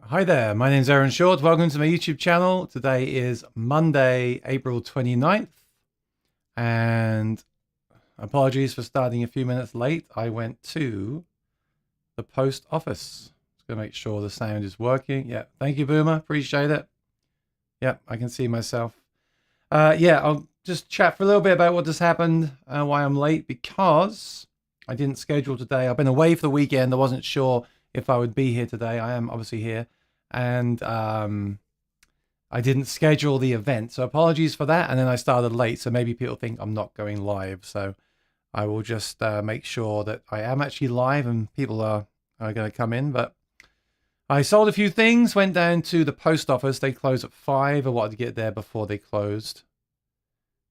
Hi there, my name's Aaron Short. Welcome to my YouTube channel. Today is Monday, April 29th. And apologies for starting a few minutes late. I went to the post office. Just gonna make sure the sound is working. Yeah, thank you, Boomer. Appreciate it. Yep, I can see myself. Yeah, I'll just chat for a little bit about what just happened, why I'm late, because I didn't schedule today. I've been away for the weekend. I wasn't sure if I would be here today. I am obviously here. And I didn't schedule the event, so apologies for that. And then I started late, so maybe people think I'm not going live. So I will just make sure that I am actually live and people are going to come in. But I sold a few things, went down to the post office. They close at 5. I wanted to get there before they closed.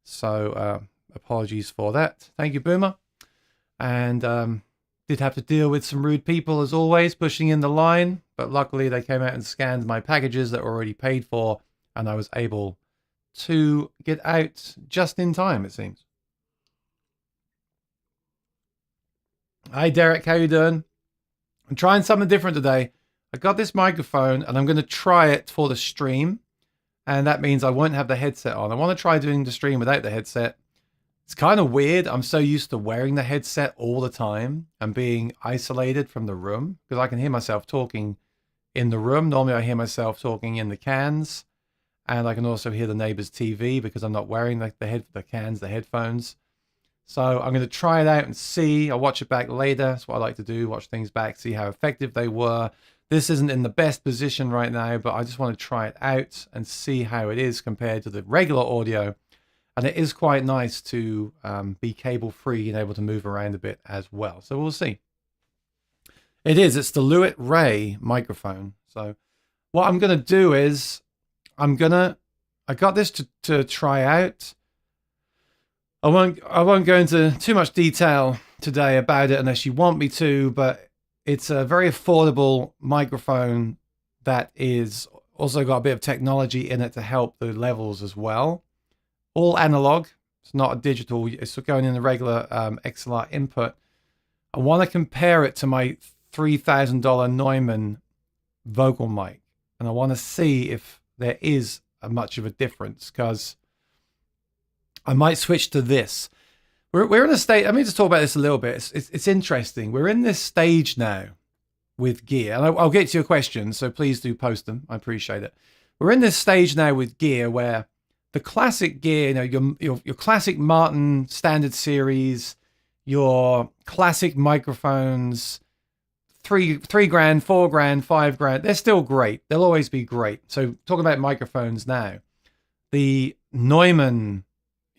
So apologies for that. Thank you, Boomer. And did have to deal with some rude people, as always, pushing in the line. But luckily, they came out and scanned my packages that were already paid for, and I was able to get out just in time, it seems. Hi, Derek. How you doing? I'm trying something different today. I got this microphone, and I'm going to try it for the stream. And that means I won't have the headset on. I want to try doing the stream without the headset. It's kind of weird. I'm so used to wearing the headset all the time and being isolated from the room because I can hear myself talking in the room. Normally I hear myself talking in the cans, and I can also hear the neighbor's TV because I'm not wearing the headphones. So I'm going to try it out and see. I'll watch it back later. That's what I like to do. Watch things back, see how effective they were. This isn't in the best position right now, but I just want to try it out and see how it is compared to the regular audio. And it is quite nice to be cable free and able to move around a bit as well. So we'll see. It's the LEWITT Ray microphone. So what I'm going to do is I got this to try out. I won't go into too much detail today about it unless you want me to, but it's a very affordable microphone that is also got a bit of technology in it to help the levels as well. All analog. It's not a digital. It's going in the regular XLR input. I want to compare it to my $3,000 Neumann vocal mic, and I want to see if there is much of a difference, because I might switch to this. We're in a state. Let me just talk about this a little bit. It's interesting. We're in this stage now with gear, and I'll get to your questions, so please do post them. I appreciate it. We're in this stage now with gear where the classic gear, your classic Martin standard series, your classic microphones, $3 grand, $4 grand, $5 grand, they're still great. They'll always be great. So talking about microphones now, the Neumann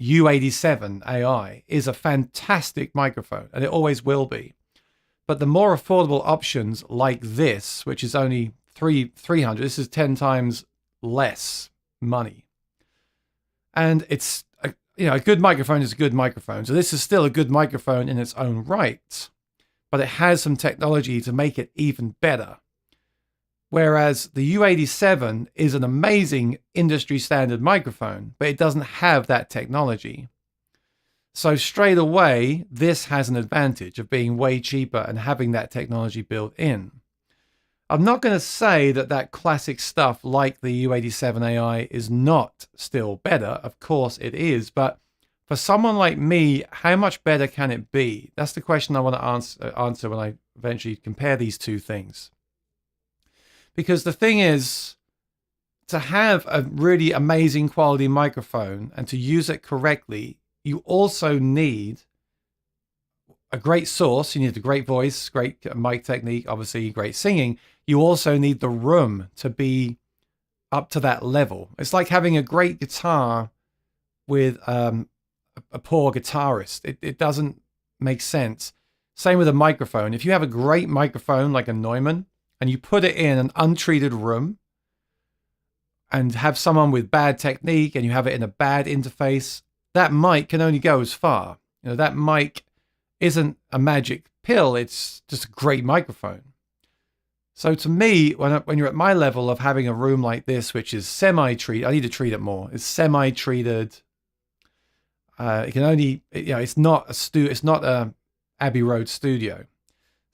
U87 AI is a fantastic microphone, and it always will be. But the more affordable options like this, which is only $300, this is 10 times less money. And it's, a good microphone is a good microphone. So this is still a good microphone in its own right, but it has some technology to make it even better. Whereas the U87 is an amazing industry standard microphone, but it doesn't have that technology. So straight away, this has an advantage of being way cheaper and having that technology built in. I'm not going to say that classic stuff like the U87 AI is not still better. Of course it is. But for someone like me, how much better can it be? That's the question I want to answer when I eventually compare these two things. Because the thing is, to have a really amazing quality microphone and to use it correctly, you also need a great source. You need a great voice, great mic technique, obviously great singing. You also need the room to be up to that level. It's like having a great guitar with a poor guitarist. It doesn't make sense. Same with a microphone. If you have a great microphone like a Neumann and you put it in an untreated room and have someone with bad technique and you have it in a bad interface, that mic can only go as far. That mic isn't a magic pill. It's just a great microphone. So to me, when you're at my level of having a room like this, which is semi-treated, I need to treat it more. It's semi-treated. It can only, it's not a Abbey Road studio.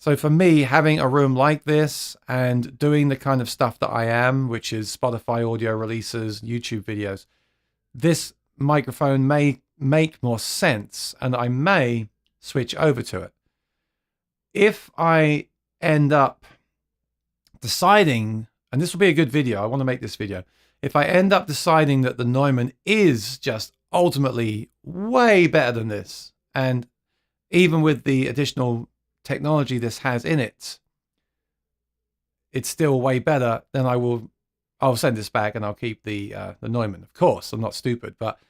So for me, having a room like this and doing the kind of stuff that I am, which is Spotify audio releases, YouTube videos, this microphone may make more sense and I may switch over to it. If I end up deciding, and this will be a good video, I want to make this video. If I end up deciding that the Neumann is just ultimately way better than this, and even with the additional technology this has in it, it's still way better, then I'll send this back and I'll keep the Neumann. Of course, I'm not stupid, but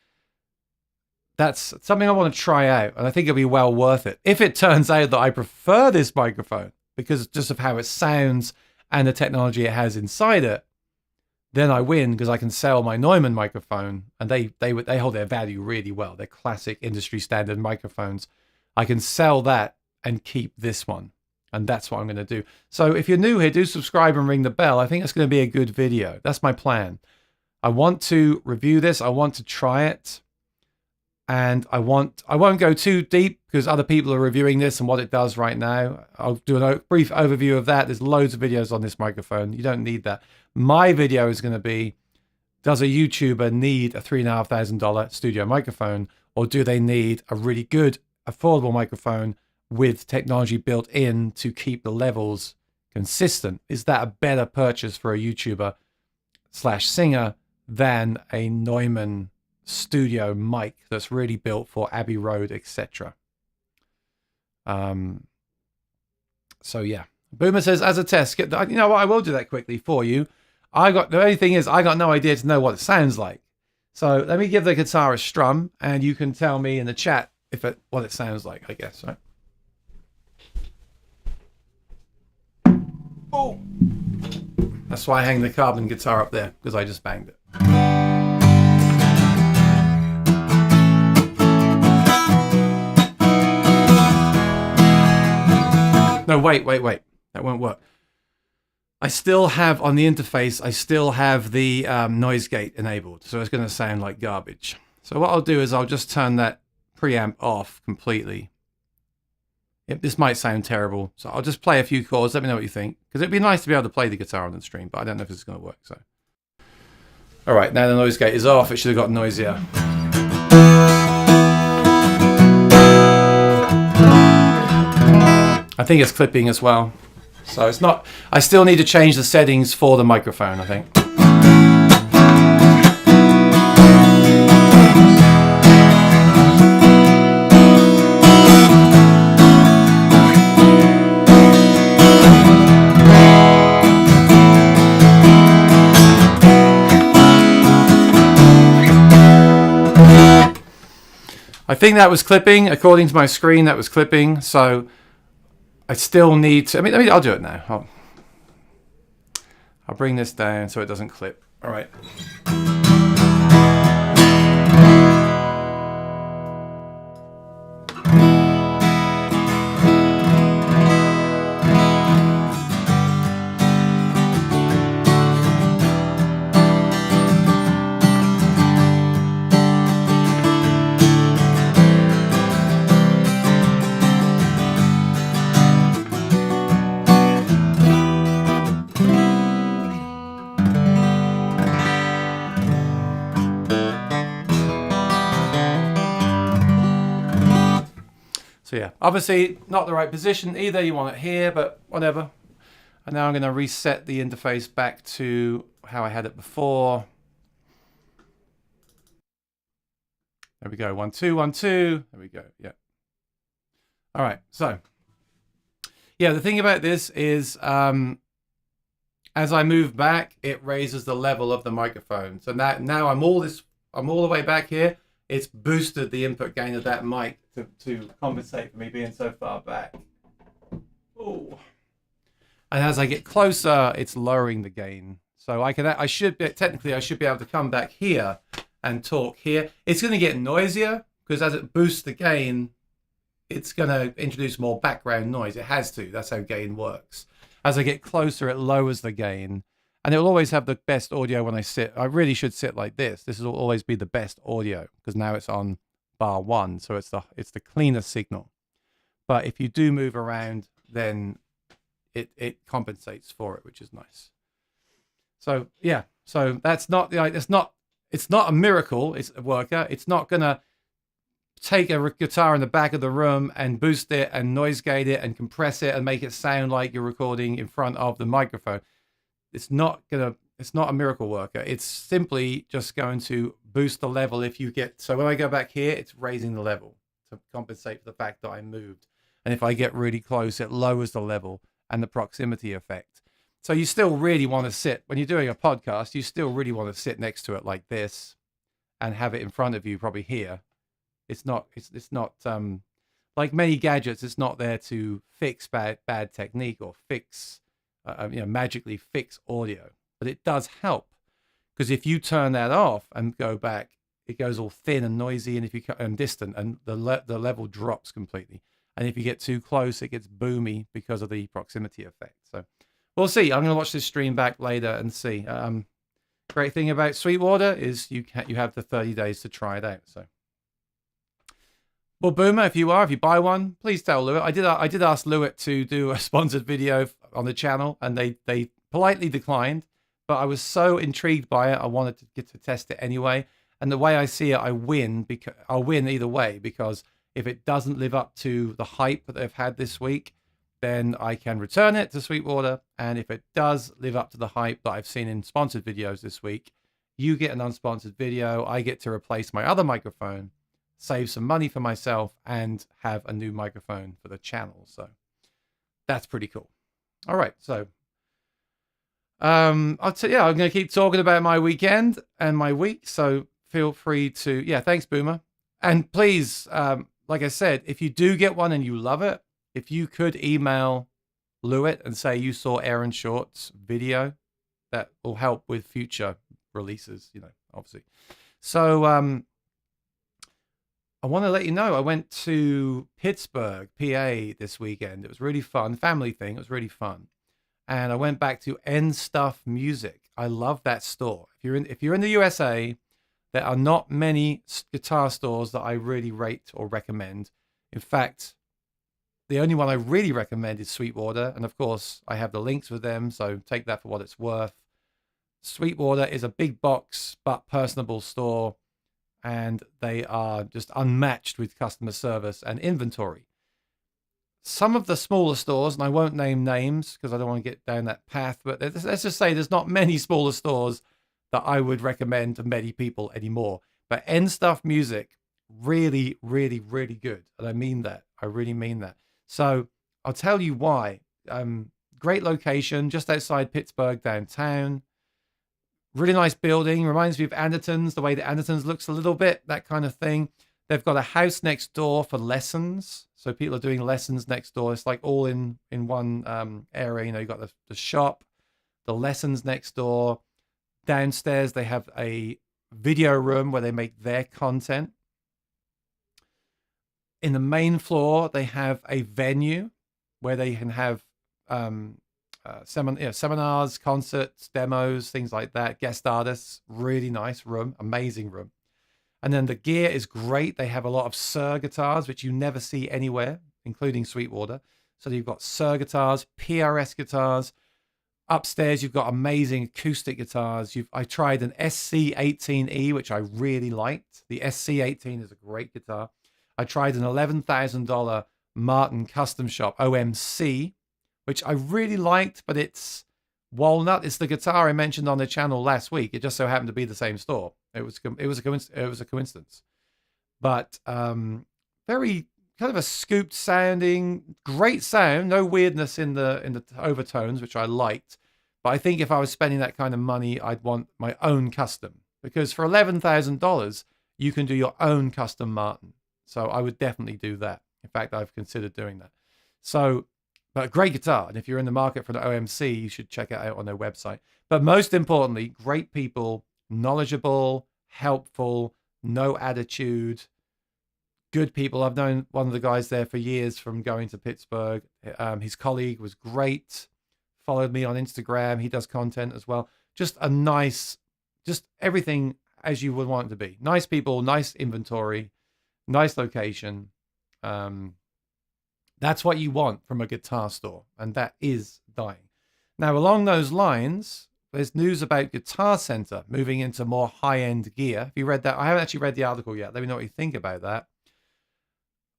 that's something I want to try out, and I think it'll be well worth it. If it turns out that I prefer this microphone because just of how it sounds and the technology it has inside it, then I win because I can sell my Neumann microphone, and they hold their value really well. They're classic industry standard microphones. I can sell that and keep this one, and that's what I'm going to do. So if you're new here, do subscribe and ring the bell. I think it's going to be a good video. That's my plan. I want to review this. I want to try it, and I won't go too deep because other people are reviewing this and what it does right now. I'll do a brief overview of that. There's loads of videos on this microphone. You don't need that. My video is going to be, does a YouTuber need a $3,500 studio microphone, or do they need a really good, affordable microphone with technology built in to keep the levels consistent? Is that a better purchase for a YouTuber / singer than a Neumann studio mic that's really built for Abbey Road, etc.? So yeah, Boomer says, as a test, you know what, I will do that quickly for you. The only thing is I got no idea to know what it sounds like. So let me give the guitar a strum, and you can tell me in the chat what it sounds like, I guess, right? Oh, that's why I hang the carbon guitar up there, because I just banged it. No, wait. That won't work. I still have, on the interface, I still have the noise gate enabled, so it's going to sound like garbage. So what I'll do is I'll just turn that preamp off completely. This might sound terrible, so I'll just play a few chords. Let me know what you think, because it'd be nice to be able to play the guitar on the stream, but I don't know if this is going to work. So, all right, now the noise gate is off. It should have got noisier. I think it's clipping as well. So it's not, I still need to change the settings for the microphone, I think. I think that was clipping. According to my screen, that was clipping. So I still need to, I'll do it now. I'll bring this down so it doesn't clip. All right. So yeah, obviously not the right position either. You want it here, but whatever. And now I'm going to reset the interface back to how I had it before. There we go. 1, 2, 1, 2. There we go. Yeah. All right. So yeah, the thing about this is as I move back, it raises the level of the microphone. So now I'm all the way back here. It's boosted the input gain of that mic to compensate for me being so far back. Oh. And as I get closer, it's lowering the gain. So I should be able to come back here and talk here. It's going to get noisier because as it boosts the gain, it's going to introduce more background noise. It has to. That's how gain works. As I get closer, it lowers the gain. And it will always have the best audio when I sit. I really should sit like this. This will always be the best audio because now it's on bar 1, so it's the cleanest signal. But if you do move around then it compensates for it, which is nice. So yeah, so that's not like it's not a miracle. It's a worker. It's not gonna take a guitar in the back of the room and boost it and noise gate it and compress it and make it sound like you're recording in front of the microphone. It's not a miracle worker. It's simply just going to boost the level if you get, so when I go back here, it's raising the level to compensate for the fact that I moved. And if I get really close, it lowers the level and the proximity effect. So you still really want to sit, when you're doing a podcast, you still really want to sit next to it like this and have it in front of you, probably here. It's not like many gadgets. It's not there to fix bad technique or fix, magically fix audio. But it does help, because if you turn that off and go back, it goes all thin and noisy, and if you distant, and the level drops completely. And if you get too close, it gets boomy because of the proximity effect. So we'll see. I'm going to watch this stream back later and see. Great thing about Sweetwater is you have the 30 days to try it out. So. Well, Boomer, if you buy one, please tell LEWITT. I did ask LEWITT to do a sponsored video on the channel, and they politely declined. But I was so intrigued by it, I wanted to get to test it anyway. And the way I see it, I'll win either way, because if it doesn't live up to the hype that they've had this week, then I can return it to Sweetwater. And if it does live up to the hype that I've seen in sponsored videos this week, you get an unsponsored video. I get to replace my other microphone, save some money for myself, and have a new microphone for the channel. So that's pretty cool. All right, so I'm going to keep talking about my weekend and my week. So feel free to, thanks, Boomer. And please, like I said, if you do get one and you love it, if you could email LEWITT and say you saw Aaron Short's video, that will help with future releases, obviously. So I want to let you know, I went to Pittsburgh, PA this weekend. It was really fun. Family thing. It was really fun. And I went back to N Stuff Music. I love that store. If you're in the USA, there are not many guitar stores that I really rate or recommend. In fact, the only one I really recommend is Sweetwater. And of course, I have the links with them, so take that for what it's worth. Sweetwater is a big box but personable store, and they are just unmatched with customer service and inventory. Some of the smaller stores, and I won't name names because I don't want to get down that path, but let's just say there's not many smaller stores that I would recommend to many people anymore. But N Stuff Music, really, really, really good. And I mean that. I really mean that. So I'll tell you why. Great location, just outside Pittsburgh downtown. Really nice building. Reminds me of Anderton's, the way that Anderton's looks a little bit, that kind of thing. They've got a house next door for lessons. So people are doing lessons next door. It's like all in one area. You've got the shop, the lessons next door. Downstairs, they have a video room where they make their content. In the main floor, they have a venue where they can have seminars, concerts, demos, things like that, guest artists. Really nice room, amazing room. And then the gear is great. They have a lot of Sir guitars, which you never see anywhere, including Sweetwater. So you've got Sir guitars, PRS guitars. Upstairs, you've got amazing acoustic guitars. I tried an SC18E, which I really liked. The SC18 is a great guitar. I tried an $11,000 Martin Custom Shop OMC, which I really liked, but it's walnut. It's the guitar I mentioned on the channel last week. It just so happened to be the same store. It was a coincidence, but very kind of a scooped sounding, great sound, no weirdness in the overtones, which I liked. But I think if I was spending that kind of money, I'd want my own custom, because for $11,000 you can do your own custom Martin. So I would definitely do that. In fact, I've considered doing that. So, but a great guitar. And if you're in the market for the OMC, you should check it out on their website. But most importantly, great people, knowledgeable, helpful, no attitude, good people. I've known one of the guys there for years from going to Pittsburgh. His colleague was great. Followed me on Instagram. He does content as well. Just a nice, just everything as you would want it to be. Nice people, nice inventory, nice location. That's what you want from a guitar store, and that is dying. Now, along those lines, there's news about Guitar Center moving into more high-end gear. Have you read that? I haven't actually read the article yet. Let me know what you think about that.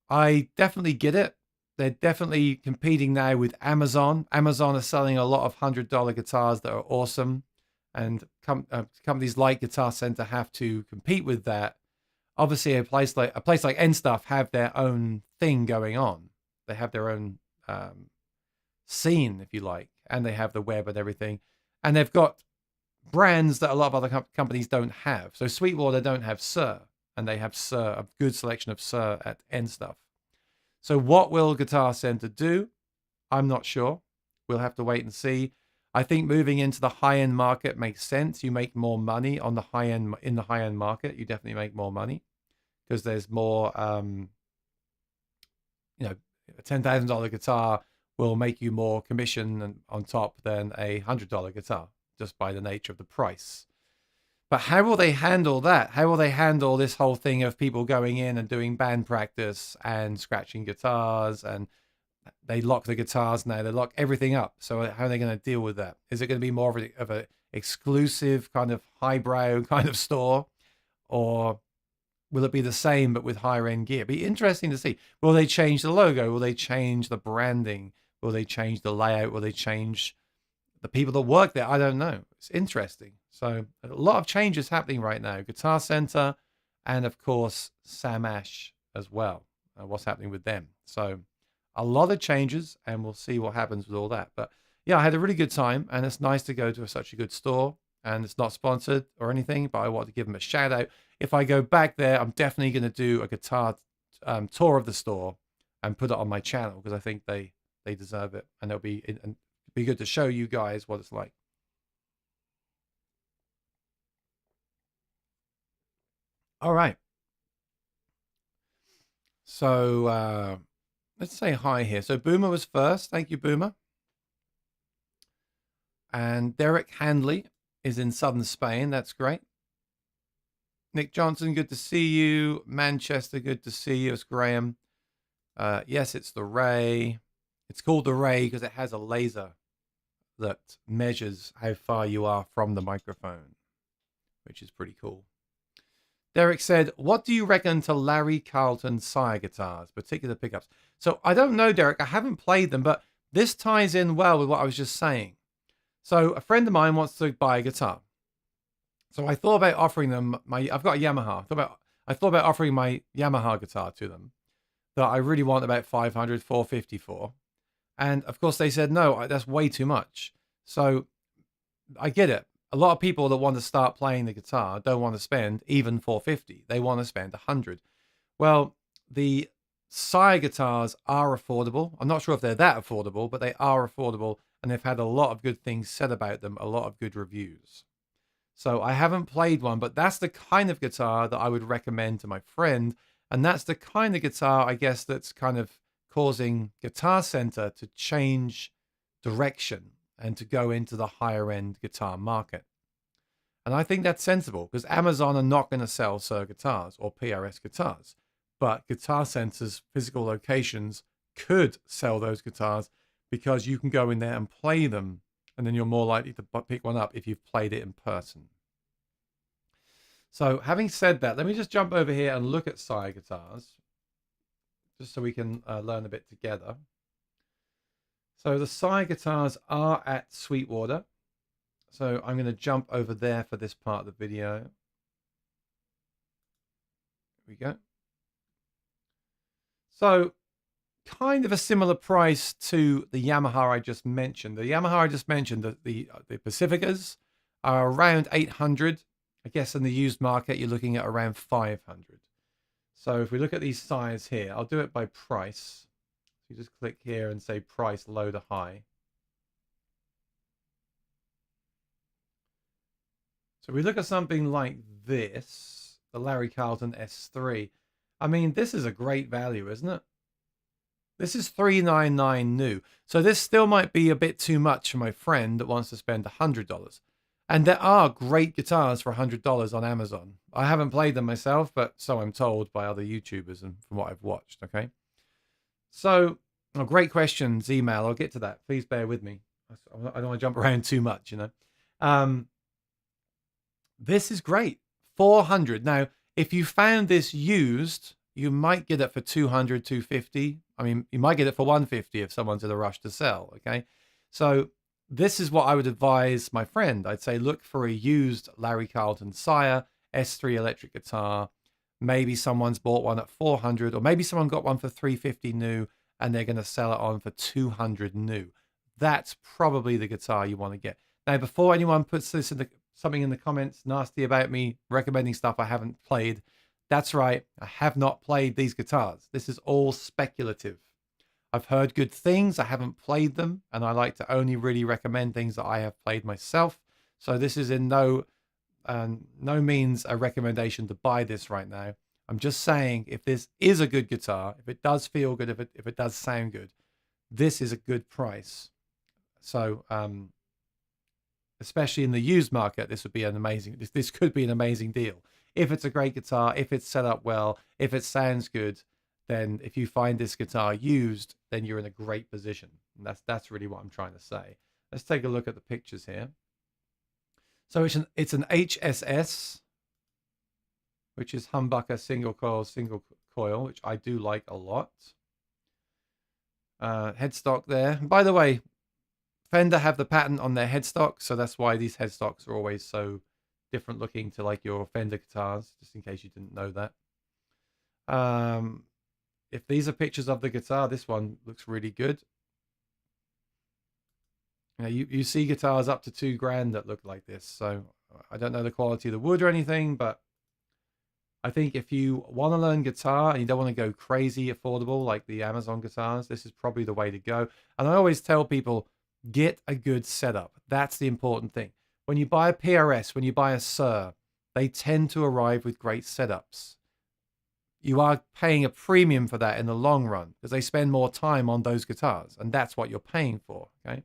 I definitely get it. They're definitely competing now with Amazon. Amazon are selling a lot of $100 guitars that are awesome, and companies like Guitar Center have to compete with that. Obviously, a place like N Stuff have their own thing going on. They have their own scene, if you like, and they have the web and everything, and they've got brands that a lot of other companies don't have. So Sweetwater don't have Sir, and they have Sir, a good selection of Sir at N Stuff. So what will Guitar Center do? I'm not sure. We'll have to wait and see. I think moving into the high-end market makes sense. You make more money on the high-end, in the high-end market. You definitely make more money because there's more, you know, a $10,000 guitar will make you more commission on top than a $100 guitar just by the nature of the price. But how will they handle that? How will they handle this whole thing of people going in and doing band practice and scratching guitars, and they lock the guitars now, they lock everything up. So how are they going to deal with that? Is it going to be more of a exclusive kind of highbrow kind of store, or will it be the same but with higher end gear? Be interesting to see. Will they change the logo? Will they change the branding? Will they change the layout? Will they change the people that work there? I don't know. It's interesting. So a lot of changes happening right now. Guitar Center, and of course Sam Ash as well. What's happening with them? So a lot of changes, and we'll see what happens with all that. But yeah, I had a really good time, and it's nice to go to such a good store. And it's not sponsored or anything, but I want to give them a shout out. If I go back there, I'm definitely going to do a guitar tour of the store and put it on my channel, because I think they deserve it, and it'll be good to show you guys what it's like. All right. So let's say hi here. So Boomer was first. Thank you, Boomer. And Derek Handley is in southern Spain. That's great. Nick Johnson, good to see you. Manchester, good to see you. It's Graham. Yes, it's the Ray. It's called the Ray because it has a laser that measures how far you are from the microphone, which is pretty cool. Derek said, what do you reckon to Larry Carlton Sire guitars, particular pickups? So I don't know, Derek. I haven't played them, but this ties in well with what I was just saying. So a friend of mine wants to buy a guitar. So I thought about offering them I've got a Yamaha. I thought about offering my Yamaha guitar to them that I really want about 500, 450 for. And of course they said, no, that's way too much. So I get it. A lot of people that want to start playing the guitar don't want to spend even 450. They want to spend 100. Well, the Sire guitars are affordable. I'm not sure if they're that affordable, but they are affordable, and they've had a lot of good things said about them, a lot of good reviews. So I haven't played one, but that's the kind of guitar that I would recommend to my friend. And that's the kind of guitar, I guess, that's kind of causing Guitar Center to change direction and to go into the higher end guitar market. And I think that's sensible, because Amazon are not going to sell Sir guitars or PRS guitars, but Guitar Center's physical locations could sell those guitars, because you can go in there and play them, and then you're more likely to pick one up if you've played it in person. So having said that, let me just jump over here and look at Sire guitars, just so we can learn a bit together. So the Sire guitars are at Sweetwater. So I'm going to jump over there for this part of the video. Here we go. So kind of a similar price to the Yamaha I just mentioned. The Yamaha I just mentioned, the Pacificas, are around 800. I guess in the used market, you're looking at around 500. So if we look at these Sires here, I'll do it by price. So you just click here and say price low to high. So we look at something like this, the Larry Carlton S3. I mean, this is a great value, isn't it? This is $399 new. So this still might be a bit too much for my friend that wants to spend $100. And there are great guitars for $100 on Amazon. I haven't played them myself, but so I'm told by other YouTubers and from what I've watched, okay? So Oh, great questions, email. I'll get to that. Please bear with me. I don't want to jump around too much, you know. This is great. 400. Now, if you found this used, you might get it for 200, 250. I mean, you might get it for 150 if someone's in a rush to sell, okay? So this is what I would advise my friend. I'd say look for a used Larry Carlton Sire S3 electric guitar. Maybe someone's bought one at 400, or maybe someone got one for 350 new and they're going to sell it on for 200 new. That's probably the guitar you want to get. Now, before anyone puts this in something in the comments nasty about me recommending stuff I haven't played, that's right, I have not played these guitars. This is all speculative. I've heard good things, I haven't played them, and I like to only really recommend things that I have played myself. So this is in no means a recommendation to buy this right now. I'm just saying, if this is a good guitar, if it does feel good, if it does sound good, this is a good price. So especially in the used market, this would be an amazing, this could be an amazing deal. If it's a great guitar, if it's set up well, if it sounds good, then if you find this guitar used, then you're in a great position. And that's really what I'm trying to say. Let's take a look at the pictures here. So it's an HSS, which is humbucker single coil, which I do like a lot. Headstock there. And by the way, Fender have the patent on their headstock, so that's why these headstocks are always so different looking to like your Fender guitars, just in case you didn't know that. If these are pictures of the guitar, this one looks really good. You know, you see guitars up to $2,000 that look like this. So I don't know the quality of the wood or anything, but I think if you want to learn guitar and you don't want to go crazy affordable like the Amazon guitars, this is probably the way to go. And I always tell people, get a good setup. That's the important thing. When you buy a PRS, when you buy a Sir, they tend to arrive with great setups. You are paying a premium for that in the long run because they spend more time on those guitars, and that's what you're paying for, okay?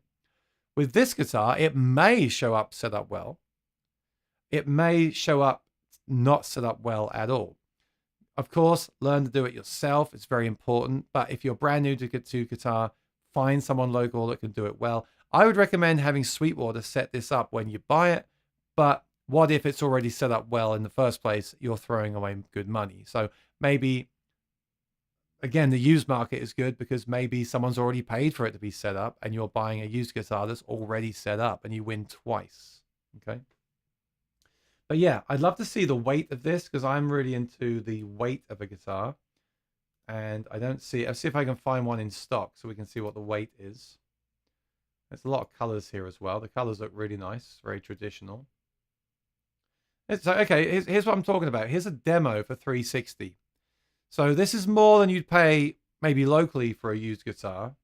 With this guitar, it may show up set up well. It may show up not set up well at all. Of course, learn to do it yourself. It's very important. But if you're brand new to guitar, find someone local that can do it well. I would recommend having Sweetwater set this up when you buy it. But what if it's already set up well in the first place? You're throwing away good money. So maybe, again, the used market is good because maybe someone's already paid for it to be set up and you're buying a used guitar that's already set up and you win twice. Okay. But yeah, I'd love to see the weight of this because I'm really into the weight of a guitar. And I don't see, I'll see if I can find one in stock so we can see what the weight is. There's a lot of colors here as well. The colors look really nice, very traditional. So, okay, here's what I'm talking about. Here's a demo for $360. So this is more than you'd pay maybe locally for a used guitar,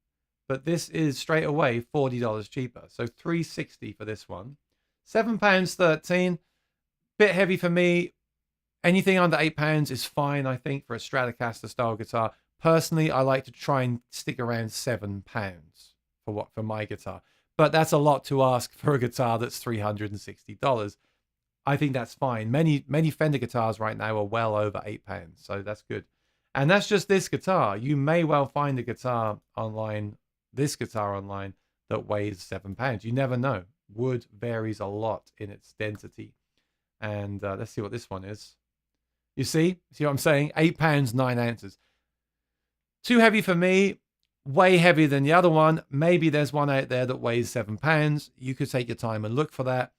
but this is straight away $40 cheaper. So $360 for this one. £7.13. Bit heavy for me. Anything under £8 is fine, I think, for a Stratocaster style guitar. Personally, I like to try and stick around £7 for my guitar. But that's a lot to ask for a guitar that's $360. I think that's fine. Many Fender guitars right now are well over £8, so that's good. And that's just this guitar. You may well find a guitar online, this guitar online, that weighs £7. You never know. Wood varies a lot in its density. And let's see what this one is. You see what I'm saying? £8, 9 ounces. Too heavy for me. Way heavier than the other one. Maybe there's one out there that weighs £7. You could take your time and look for that.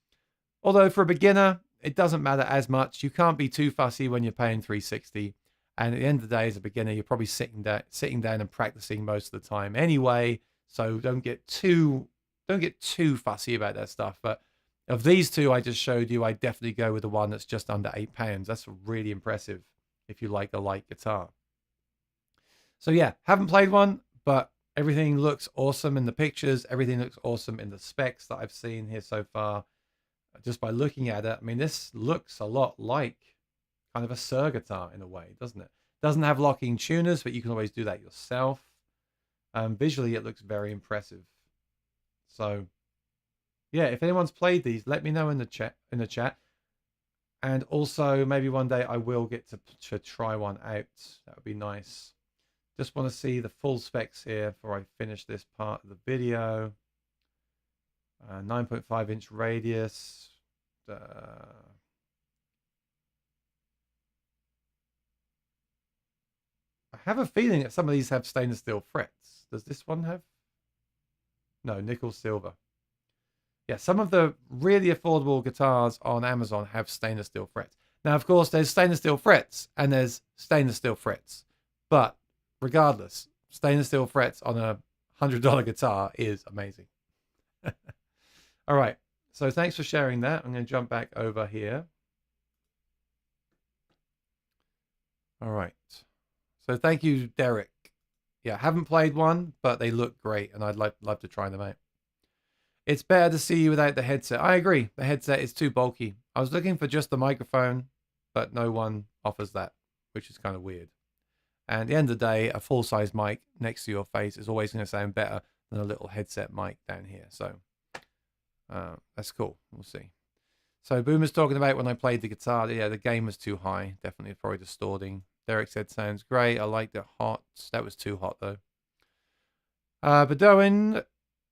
Although for a beginner, it doesn't matter as much. You can't be too fussy when you're paying $360. And at the end of the day, as a beginner, you're probably sitting down and practicing most of the time anyway. So don't get too fussy about that stuff. But of these two I just showed you, I definitely go with the one that's just under £8. That's really impressive if you like a light guitar. So yeah, haven't played one, but everything looks awesome in the pictures. Everything looks awesome in the specs that I've seen here so far. Just by looking at it, I mean, this looks a lot like kind of a Sir guitar in a way, doesn't it? Doesn't have locking tuners, but you can always do that yourself. Visually, it looks very impressive. So yeah, if anyone's played these, let me know in the chat. And also maybe one day I will get to try one out. That would be nice. Just want to see the full specs here before I finish this part of the video. 9.5 inch radius. I have a feeling that some of these have stainless steel frets. Does this one have? No, nickel silver. Yeah, some of the really affordable guitars on Amazon have stainless steel frets. Now, of course, there's stainless steel frets and there's stainless steel frets. But regardless, stainless steel frets on a $100 guitar is amazing. All right, so thanks for sharing that. I'm going to jump back over here. All right. So thank you, Derek. Yeah, I haven't played one, but they look great, and I'd love to try them out. It's better to see you without the headset. I agree. The headset is too bulky. I was looking for just the microphone, but no one offers that, which is kind of weird. And at the end of the day, a full-size mic next to your face is always going to sound better than a little headset mic down here. So that's cool. We'll see. So Boomer's talking about when I played the guitar. Yeah, the gain was too high. Definitely probably distorting. Derek said, sounds great. I liked it hot. That was too hot, though. Bedoin,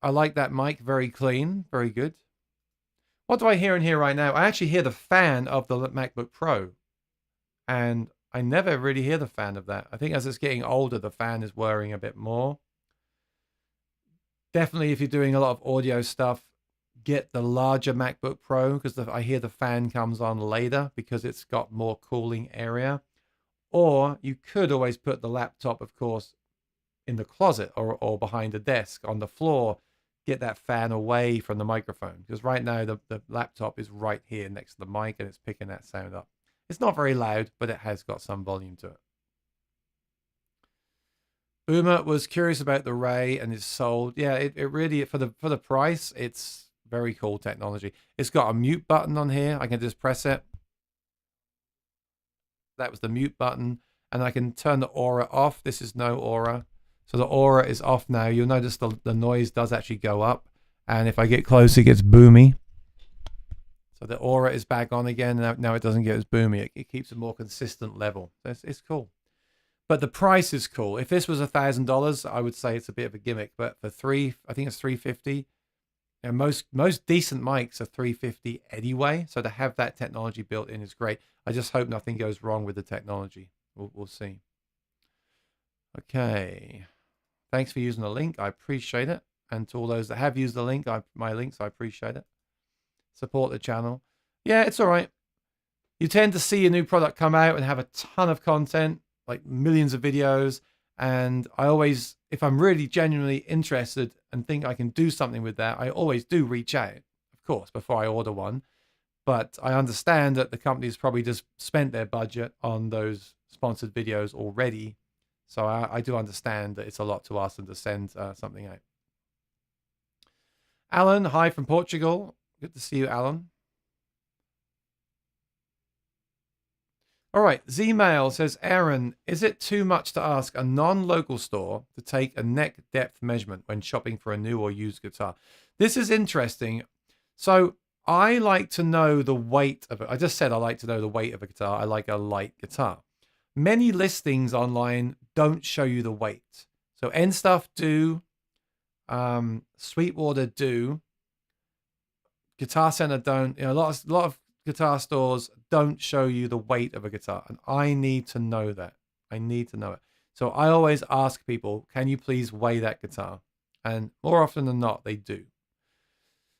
I like that mic. Very clean. Very good. What do I hear in here right now? I actually hear the fan of the MacBook Pro. And I never really hear the fan of that. I think as it's getting older, the fan is whirring a bit more. Definitely, if you're doing a lot of audio stuff, get the larger MacBook Pro, because I hear the fan comes on later because it's got more cooling area. Or you could always put the laptop, of course, in the closet or behind a desk on the floor. Get that fan away from the microphone. Because right now the laptop is right here next to the mic and it's picking that sound up. It's not very loud, but it has got some volume to it. Boomer was curious about the Ray and it's sold. Yeah, it really, for the price, it's very cool technology. It's got a mute button on here. I can just press it. That was the mute button, and I can turn the aura off. This is no aura, so the aura is off now. You'll notice the noise does actually go up, and if I get close, it gets boomy. So the aura is back on again. Now it doesn't get as boomy. It keeps a more consistent level. It's cool, but the price is cool. If this was $1,000, I would say it's a bit of a gimmick. But for I think it's $350. And most decent mics are $350 anyway, so to have that technology built in is great. I just hope nothing goes wrong with the technology. We'll see. Okay. Thanks for using the link. I appreciate it. And to all those that have used the link, my links, I appreciate it. Support the channel. Yeah, it's all right. You tend to see a new product come out and have a ton of content, like millions of videos. And I always, if I'm really genuinely interested and think I can do something with that, I always do reach out, of course, before I order one. But I understand that the company's probably just spent their budget on those sponsored videos already. So I do understand that it's a lot to ask them to send something out. Alan, hi from Portugal. Good to see you, Alan. All right, Zmail says, Aaron, is it too much to ask a non-local store to take a neck depth measurement when shopping for a new or used guitar? This is interesting. So I like to know the weight of it. I just said I like to know the weight of a guitar. I like a light guitar. Many listings online don't show you the weight. So N-Stuff do, Sweetwater do, Guitar Center don't. You know, a lot of guitar stores don't show you the weight of a guitar, and I need to know that. I need to know it. So I always ask people, can you please weigh that guitar? And more often than not, they do.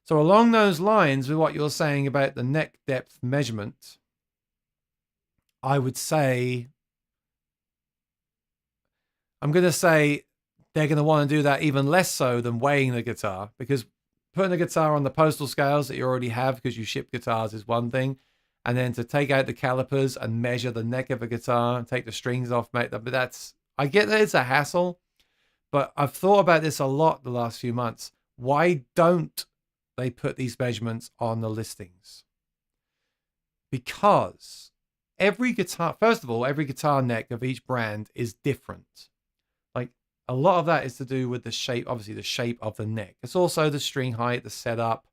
So along those lines with what you're saying about the neck depth measurement, I would say, I'm going to say they're going to want to do that even less so than weighing the guitar, because putting the guitar on the postal scales that you already have because you ship guitars is one thing. And then to take out the calipers and measure the neck of a guitar and take the strings off, mate, but I get that it's a hassle, but I've thought about this a lot the last few months. Why don't they put these measurements on the listings? Because every guitar, first of all, every guitar neck of each brand is different. Like, a lot of that is to do with the shape, obviously the shape of the neck. It's also the string height, the setup,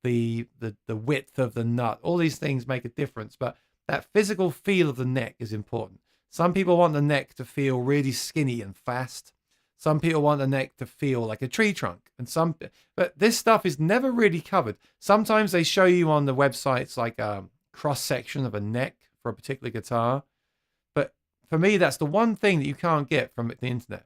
the width of the nut. All these things make a difference, but that physical feel of the neck is important. Some people want the neck to feel really skinny and fast. Some people want the neck to feel like a tree trunk. But this stuff is never really covered. Sometimes they show you on the websites like a cross-section of a neck for a particular guitar. But for me, that's the one thing that you can't get from the internet.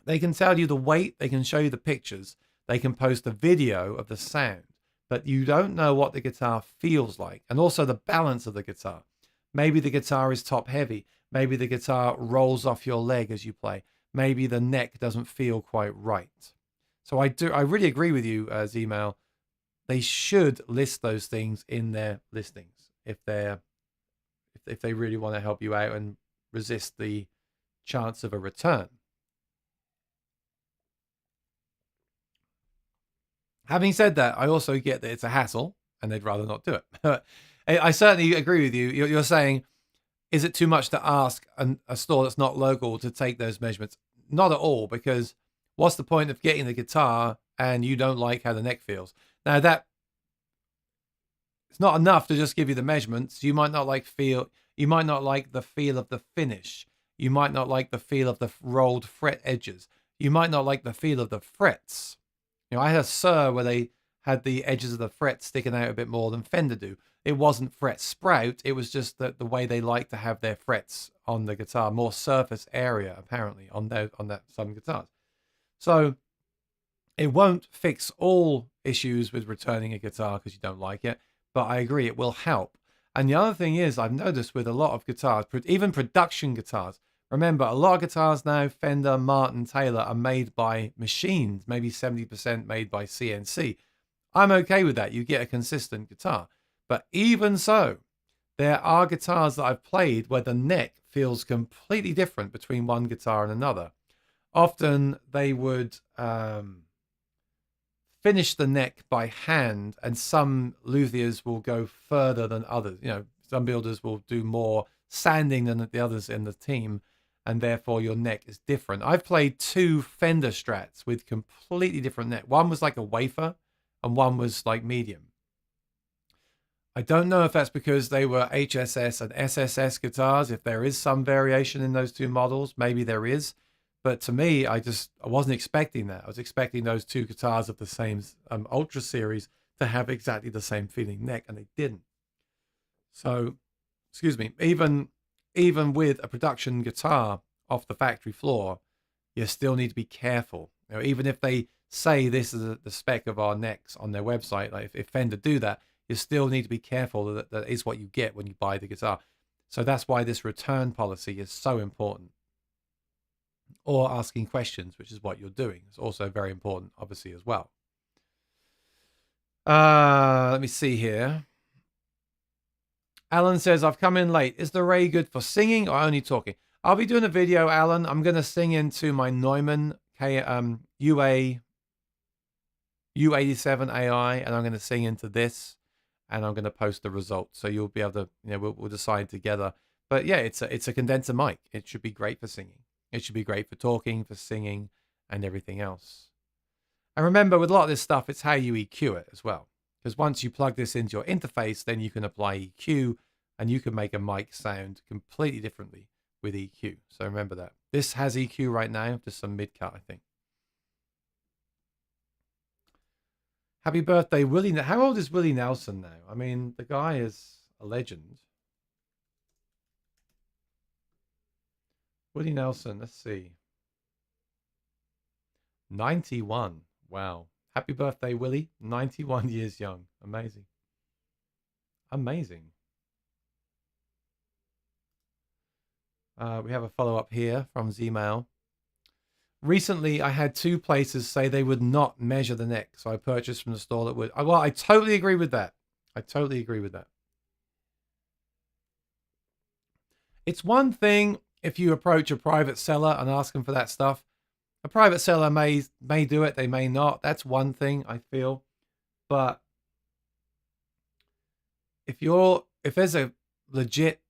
They can tell you the weight. They can show you the pictures. They can post a video of the sound. But you don't know what the guitar feels like. And also the balance of the guitar. Maybe the guitar is top heavy. Maybe the guitar rolls off your leg as you play. Maybe the neck doesn't feel quite right. So I really agree with you, Z-Mail. They should list those things in their listings if they really want to help you out and resist the chance of a return. Having said that, I also get that it's a hassle and they'd rather not do it. I certainly agree with you. You're saying, is it too much to ask a store that's not local to take those measurements? Not at all, because what's the point of getting the guitar and you don't like how the neck feels? Now, that it's not enough to just give you the measurements. You might not like the feel of the finish. You might not like the feel of the rolled fret edges. You might not like the feel of the frets. You know, I had a Sir where they had the edges of the frets sticking out a bit more than Fender do. It wasn't fret sprout. It was just the way they like to have their frets on the guitar, more surface area apparently on some guitars. So it won't fix all issues with returning a guitar because you don't like it, but I agree it will help. And the other thing is, I've noticed with a lot of guitars, even production guitars. Remember, a lot of guitars now, Fender, Martin, Taylor, are made by machines, maybe 70% made by CNC. I'm okay with that. You get a consistent guitar. But even so, there are guitars that I've played where the neck feels completely different between one guitar and another. Often they would finish the neck by hand, and some luthiers will go further than others. You know, some builders will do more sanding than the others in the team, and therefore your neck is different. I've played two Fender Strats with completely different neck. One was like a wafer, and one was like medium. I don't know if that's because they were HSS and SSS guitars, if there is some variation in those two models. Maybe there is. But to me, I wasn't expecting that. I was expecting those two guitars of the same Ultra series to have exactly the same feeling neck, and they didn't. So, excuse me, even with a production guitar off the factory floor, you still need to be careful. You know, even if they say this is the spec of our necks on their website, like if Fender do that, you still need to be careful that that is what you get when you buy the guitar. So that's why this return policy is so important. Or asking questions, which is what you're doing. It's also very important, obviously, as well. Let me see here. Alan says, I've come in late. Is the Ray good for singing or only talking? I'll be doing a video, Alan. I'm going to sing into my Neumann U87 AI, and I'm going to sing into this, and I'm going to post the results. So you'll be able to, you know, we'll decide together. But yeah, it's a condenser mic. It should be great for singing. It should be great for talking, for singing, and everything else. And remember, with a lot of this stuff, it's how you EQ it as well. Because once you plug this into your interface, then you can apply EQ, and you can make a mic sound completely differently with EQ. So remember that. This has EQ right now, just some mid-cut, I think. Happy birthday, Willie. How old is Willie Nelson now? I mean, the guy is a legend. Willie Nelson, let's see. 91. Wow. Happy birthday, Willie. 91 years young. Amazing. Amazing. We have a follow-up here from Z-Mail. Recently, I had two places say they would not measure the neck, so I purchased from the store that would. Well, I totally agree with that. I totally agree with that. It's one thing if you approach a private seller and ask them for that stuff. A private seller may do it, they may not. That's one thing, I feel. But if there's a legit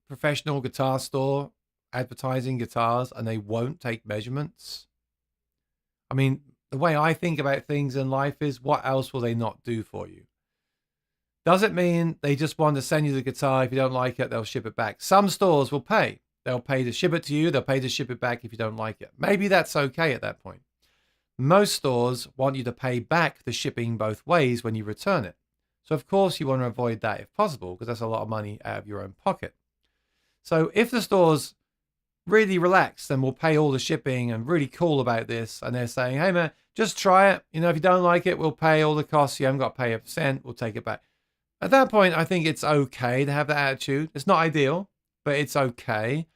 professional guitar store advertising guitars and they won't take measurements, I mean, the way I think about things in life is, what else will they not do for you? Does it mean they just want to send you the guitar? If you don't like it, they'll ship it back. Some stores will pay. They'll pay to ship it to you. They'll pay to ship it back if you don't like it. Maybe that's okay at that point. Most stores want you to pay back the shipping both ways when you return it. So of course you want to avoid that if possible, because that's a lot of money out of your own pocket. So if the store's really relaxed and will pay all the shipping and really cool about this, and they're saying, hey man, just try it. If you don't like it, we'll pay all the costs. You haven't got to pay a cent. We'll take it back. At that point, I think it's okay to have that attitude. It's not ideal, but it's okay.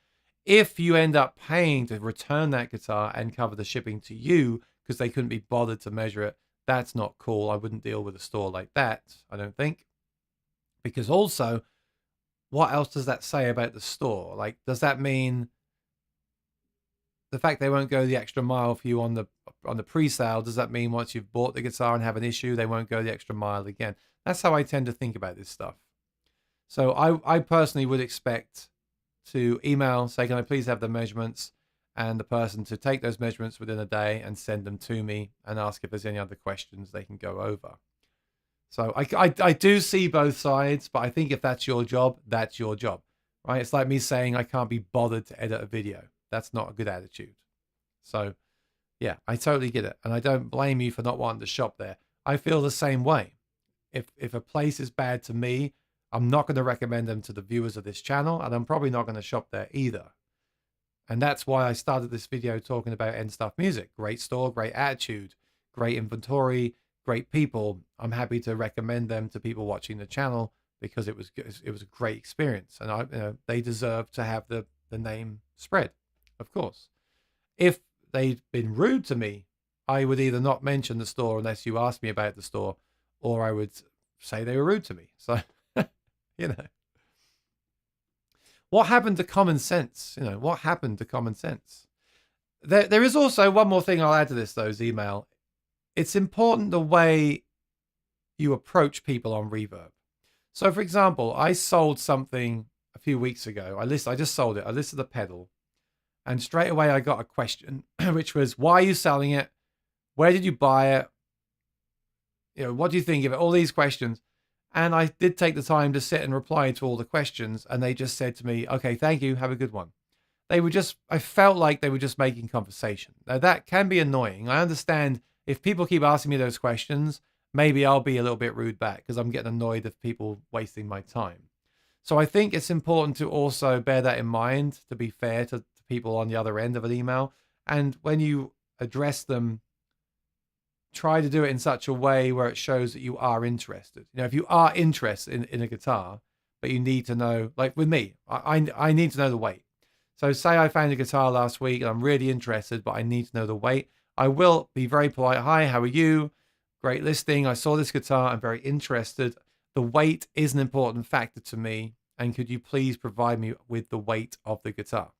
If you end up paying to return that guitar and cover the shipping to you because they couldn't be bothered to measure it, that's not cool. I wouldn't deal with a store like that, I don't think. Because also, what else does that say about the store? Like, does that mean the fact they won't go the extra mile for you on the pre-sale, does that mean once you've bought the guitar and have an issue, they won't go the extra mile again? That's how I tend to think about this stuff. So I personally would expect to email, say, can I please have the measurements, and the person to take those measurements within a day and send them to me and ask if there's any other questions they can go over. So I do see both sides, but I think if that's your job, that's your job, right? It's like me saying I can't be bothered to edit a video. That's not a good attitude. So yeah, I totally get it. And I don't blame you for not wanting to shop there. I feel the same way. If a place is bad to me, I'm not going to recommend them to the viewers of this channel, and I'm probably not going to shop there either. And that's why I started this video talking about End Stuff Music. Great store, great attitude, great inventory, great people. I'm happy to recommend them to people watching the channel because it was a great experience, and they deserve to have the name spread, of course. If they'd been rude to me, I would either not mention the store unless you asked me about the store, or I would say they were rude to me. So, what happened to common sense? What happened to common sense? There is also one more thing I'll add to this, though, email. It's important the way you approach people on Reverb. So, for example, I sold something a few weeks ago. I just sold it. I listed the pedal. And straight away I got a question, which was, why are you selling it? Where did you buy it? What do you think of it? All these questions. And I did take the time to sit and reply to all the questions. And they just said to me, okay, thank you. Have a good one. I felt like they were just making conversation. Now that can be annoying. I understand if people keep asking me those questions, maybe I'll be a little bit rude back because I'm getting annoyed of people wasting my time. So I think it's important to also bear that in mind, to be fair to people on the other end of an email. And when you address them, try to do it in such a way where it shows that you are interested. If you are interested in a guitar, but you need to know, like with me, I need to know the weight. So say I found a guitar last week and I'm really interested, but I need to know the weight. I will be very polite. Hi, how are you? Great listing. I saw this guitar. I'm very interested. The weight is an important factor to me. And could you please provide me with the weight of the guitar?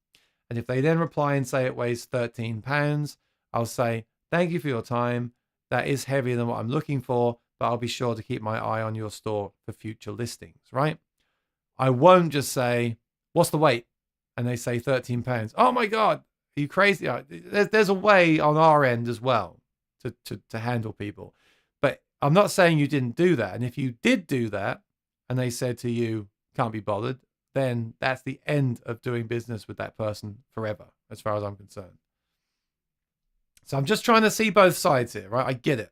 And if they then reply and say it weighs 13 pounds, I'll say, thank you for your time. That is heavier than what I'm looking for, but I'll be sure to keep my eye on your store for future listings, right? I won't just say, what's the weight? And they say 13 pounds. Oh my God, are you crazy? There's a way on our end as well to handle people. But I'm not saying you didn't do that. And if you did do that and they said to you, can't be bothered, then that's the end of doing business with that person forever, as far as I'm concerned. So I'm just trying to see both sides here, right? I get it.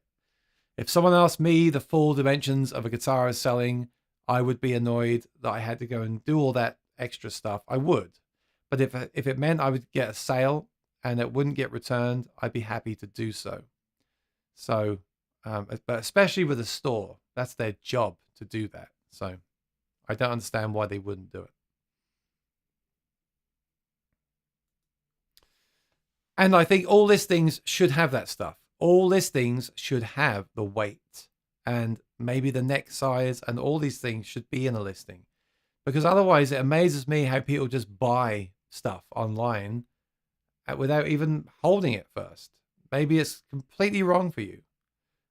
If someone asked me the full dimensions of a guitar I was selling, I would be annoyed that I had to go and do all that extra stuff. I would. But if it meant I would get a sale and it wouldn't get returned, I'd be happy to do so. So, but especially with a store, that's their job to do that. So I don't understand why they wouldn't do it. And I think all listings should have that stuff. All listings should have the weight and maybe the neck size, and all these things should be in a listing. Because otherwise it amazes me how people just buy stuff online without even holding it first. Maybe it's completely wrong for you.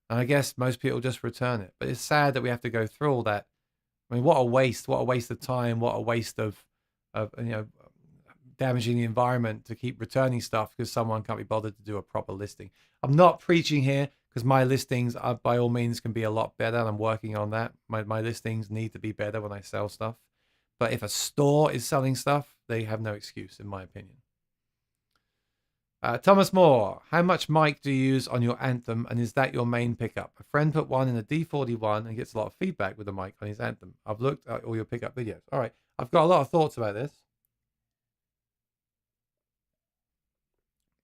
And I guess most people just return it. But it's sad that we have to go through all that. I mean, what a waste of time, what a waste of damaging the environment to keep returning stuff because someone can't be bothered to do a proper listing. I'm not preaching here because my listings are, by all means, can be a lot better, and I'm working on that. My listings need to be better when I sell stuff. But if a store is selling stuff, they have no excuse, in my opinion. Thomas Moore, how much mic do you use on your Anthem, and is that your main pickup? A friend put one in a D41 and gets a lot of feedback with the mic on his Anthem. I've looked at all your pickup videos. All right, I've got a lot of thoughts about this.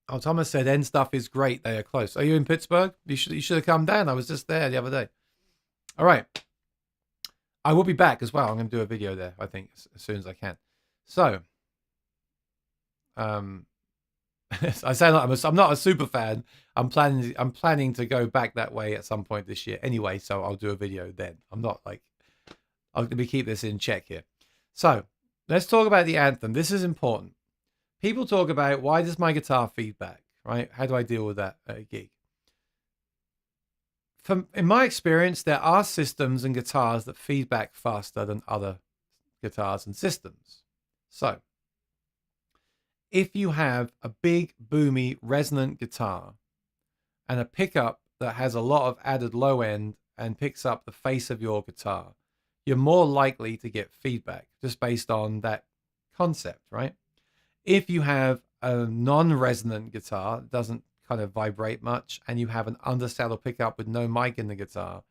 Oh, Thomas said end stuff is great. They are close. Are you in Pittsburgh? You should have come down. I was just there the other day. All right. I will be back as well. I'm going to do a video there, I think, as soon as I can. So, I say I'm not a super fan. I'm planning to go back that way at some point this year anyway, so I'll do a video then. I'm not like, let me keep this in check here. So let's talk about the Anthem. This is important. People talk about, why does my guitar feedback, right? How do I deal with that at a gig? In my experience, there are systems and guitars that feedback faster than other guitars and systems. So if you have a big, boomy, resonant guitar and a pickup that has a lot of added low end and picks up the face of your guitar, you're more likely to get feedback just based on that concept, right? If you have a non-resonant guitar that doesn't kind of vibrate much, and you have an undersaddle pickup with no mic in the guitar,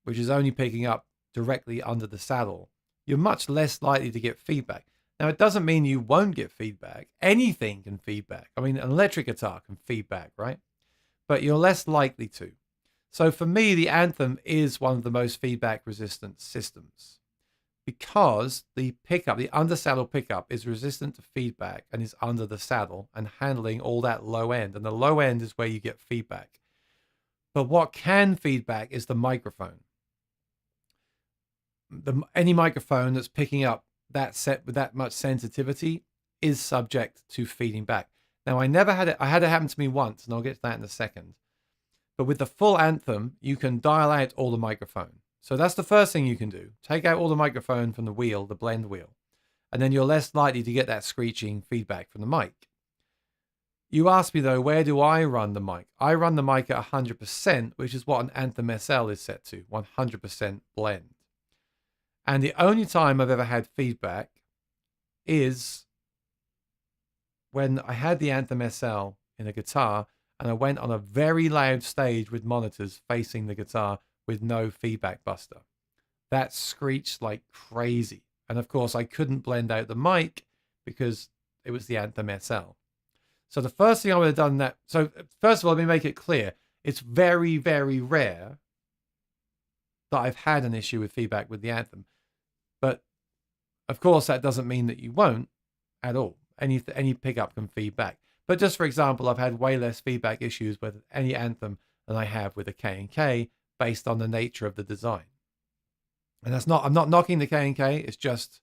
which is only picking up directly under the saddle, you're much less likely to get feedback. Now, it doesn't mean you won't get feedback. Anything can feedback. I mean, an electric guitar can feedback, right? But you're less likely to. So for me, the Anthem is one of the most feedback resistant systems, because the pickup, the undersaddle pickup, is resistant to feedback and is under the saddle and handling all that low end. And the low end is where you get feedback. But what can feedback is the microphone. Any microphone that's picking up that set with that much sensitivity is subject to feeding back. Now, I never had it. I had it happen to me once, and I'll get to that in a second. But with the full Anthem, you can dial out all the microphone. So that's the first thing you can do. Take out all the microphone from the wheel, the blend wheel, and then you're less likely to get that screeching feedback from the mic. You asked me, though, where do I run the mic? I run the mic at 100%, which is what an Anthem SL is set to, 100% blend. And the only time I've ever had feedback is when I had the Anthem SL in a guitar and I went on a very loud stage with monitors facing the guitar with no feedback buster. That screeched like crazy. And of course, I couldn't blend out the mic because it was the Anthem SL. So the first thing I would have done that. So first of all, let me make it clear. It's very, very rare that I've had an issue with feedback with the Anthem. But of course, that doesn't mean that you won't at all. Any pickup can feedback. But just for example, I've had way less feedback issues with any Anthem than I have with a K&K based on the nature of the design. And that's not, I'm not knocking the K&K. It's just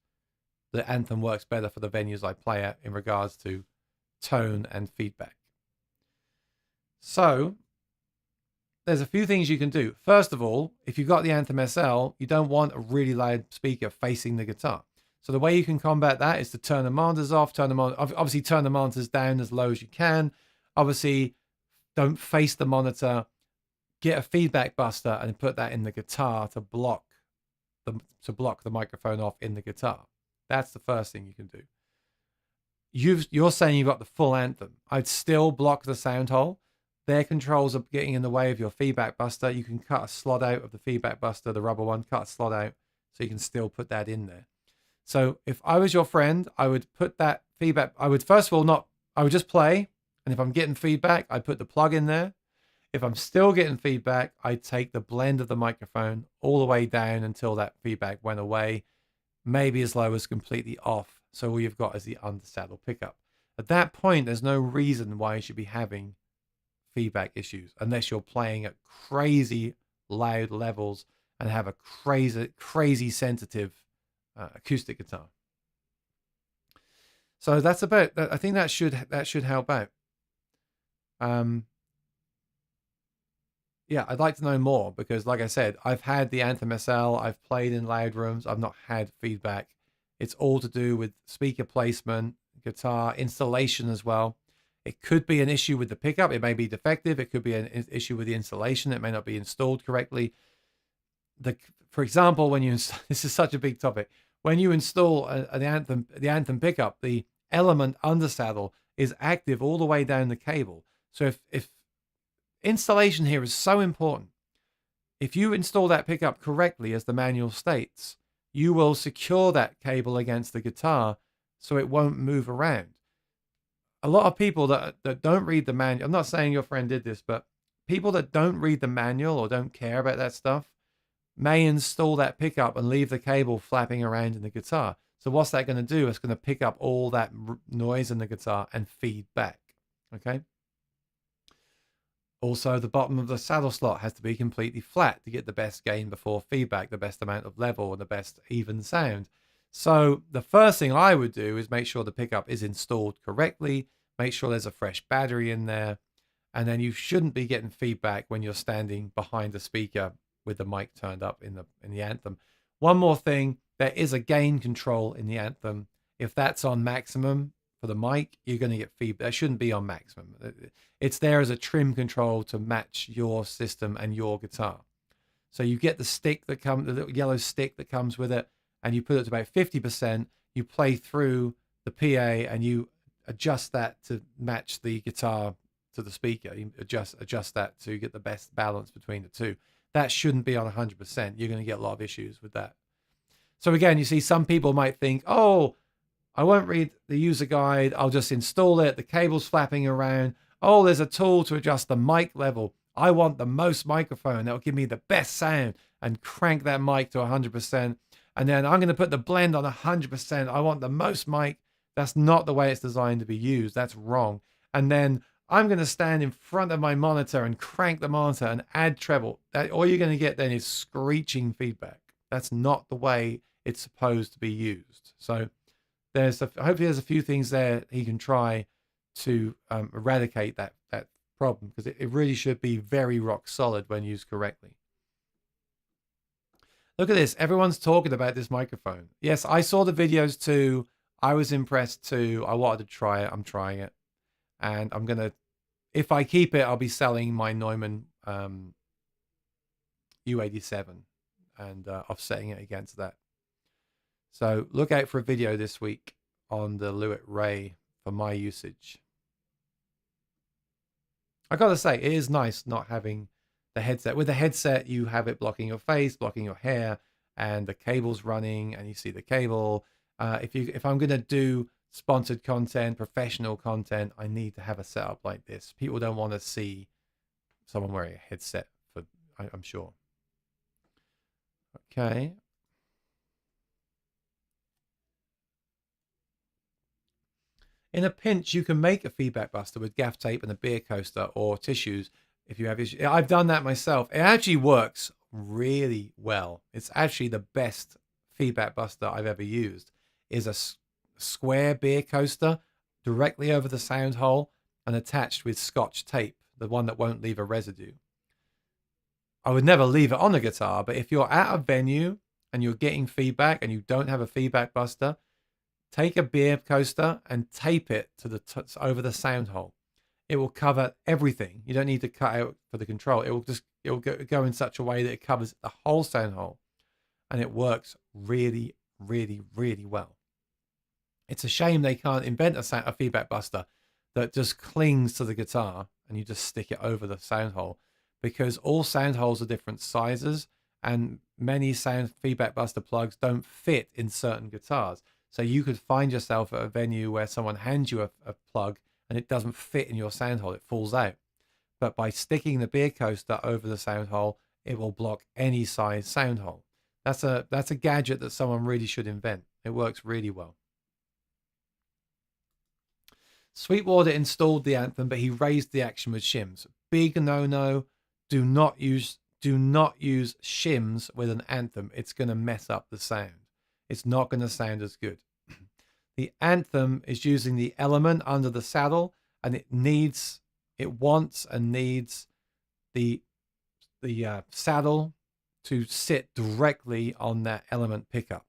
the Anthem works better for the venues I play at in regards to tone and feedback. So there's a few things you can do. First of all, if you've got the Anthem SL, you don't want a really loud speaker facing the guitar. So the way you can combat that is to turn the monitors off, obviously turn the monitors down as low as you can. Obviously, don't face the monitor. Get a feedback buster and put that in the guitar to block the microphone off in the guitar. That's the first thing you can do. You're saying you've got the full Anthem. I'd still block the sound hole. Their controls are getting in the way of your feedback buster. You can cut a slot out of the feedback buster, the rubber one, cut a slot out so you can still put that in there. So if I was your friend, I would put that feedback. I would first of all I would just play. And if I'm getting feedback, I'd put the plug in there. If I'm still getting feedback, I'd take the blend of the microphone all the way down until that feedback went away, maybe as low as completely off. So all you've got is the undersaddle pickup. At that point, there's no reason why you should be having feedback issues unless you're playing at crazy loud levels and have a crazy sensitive acoustic guitar. So that's about. I think that should help out. Yeah, I'd like to know more because, like I said, I've had the Anthem SL. I've played in loud rooms. I've not had feedback. It's all to do with speaker placement, guitar installation as well. It could be an issue with the pickup. It may be defective. It could be an issue with the installation. It may not be installed correctly. For example, when you this is such a big topic. when you install the Anthem pickup, the element under saddle is active all the way down the cable. So if installation here is so important, if you install that pickup correctly, as the manual states, you will secure that cable against the guitar so it won't move around. A lot of people that don't read the manual, I'm not saying your friend did this, but people that don't read the manual or don't care about that stuff may install that pickup and leave the cable flapping around in the guitar. So what's that going to do? It's going to pick up all that noise in the guitar and feed back. Okay. Also, the bottom of the saddle slot has to be completely flat to get the best gain before feedback, the best amount of level, and the best even sound. So the first thing I would do is make sure the pickup is installed correctly, make sure there's a fresh battery in there, and then you shouldn't be getting feedback when you're standing behind the speaker with the mic turned up in the Anthem. One more thing, there is a gain control in the Anthem. If that's on maximum for the mic, you're going to get feedback. That shouldn't be on maximum. It's there as a trim control to match your system and your guitar. So you get the stick that comes, the little yellow stick that comes with it, and you put it to about 50%. You play through the PA and you adjust that to match the guitar to the speaker. You adjust that to get the best balance between the two. That shouldn't be on 100%. You're going to get a lot of issues with that. So again, you see, some people might think, oh, I won't read the user guide. I'll just install it. The cable's flapping around. Oh, there's a tool to adjust the mic level. I want the most microphone. That'll give me the best sound, and crank that mic to 100%. And then I'm going to put the blend on 100%. I want the most mic. That's not the way it's designed to be used. That's wrong. And then I'm going to stand in front of my monitor and crank the monitor and add treble. All you're going to get then is screeching feedback. That's not the way it's supposed to be used. So hopefully there's a few things there he can try to eradicate that problem, because it really should be very rock solid when used correctly. Look at this. Everyone's talking about this microphone. Yes, I saw the videos too. I was impressed too. I wanted to try it. I'm trying it. And I'm going to, if I keep it, I'll be selling my Neumann U87 and offsetting it against that. So look out for a video this week on the LEWITT Ray for my usage. I got to say, it is nice not having the headset. With the headset, you have it blocking your face, blocking your hair, and the cable's running, and you see the cable. If I'm going to do sponsored content, professional content, I need to have a setup like this. People don't want to see someone wearing a headset, I'm sure. Okay. In a pinch, you can make a feedback buster with gaff tape and a beer coaster or tissues if you have issues. I've done that myself. It actually works really well. It's actually the best feedback buster I've ever used. Is a square beer coaster directly over the sound hole and attached with Scotch tape, the one that won't leave a residue. I would never leave it on the guitar, but if you're at a venue and you're getting feedback and you don't have a feedback buster, take a beer coaster and tape it to over the sound hole. It will cover everything. You don't need to cut out for the control. It will go in such a way that it covers the whole sound hole, and it works really, really, really well. It's a shame they can't invent a feedback buster that just clings to the guitar and you just stick it over the sound hole, because all sound holes are different sizes and many sound feedback buster plugs don't fit in certain guitars. So you could find yourself at a venue where someone hands you a plug and it doesn't fit in your sound hole, it falls out. But by sticking the beer coaster over the sound hole, it will block any size sound hole. That's a gadget that someone really should invent. It works really well. Sweetwater installed the Anthem, but he raised the action with shims. Big no-no. Do not use shims with an Anthem. It's going to mess up the sound. It's not going to sound as good. The Anthem is using the element under the saddle, and it wants and needs the saddle to sit directly on that element pickup.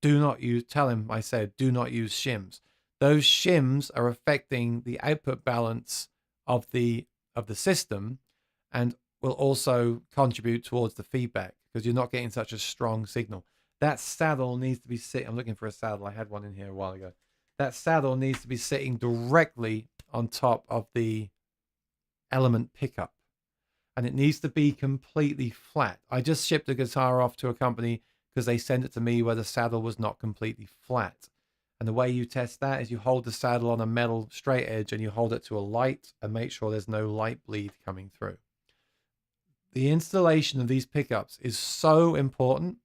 Tell him I said, do not use shims. Those shims are affecting the output balance of the system and will also contribute towards the feedback because you're not getting such a strong signal. that saddle needs to be sitting. I'm looking for a saddle. I had one in here a while ago. That saddle needs to be sitting directly on top of the element pickup. And it needs to be completely flat. I just shipped a guitar off to a company because they sent it to me where the saddle was not completely flat. And the way you test that is you hold the saddle on a metal straight edge and you hold it to a light and make sure there's no light bleed coming through. The installation of these pickups is so important.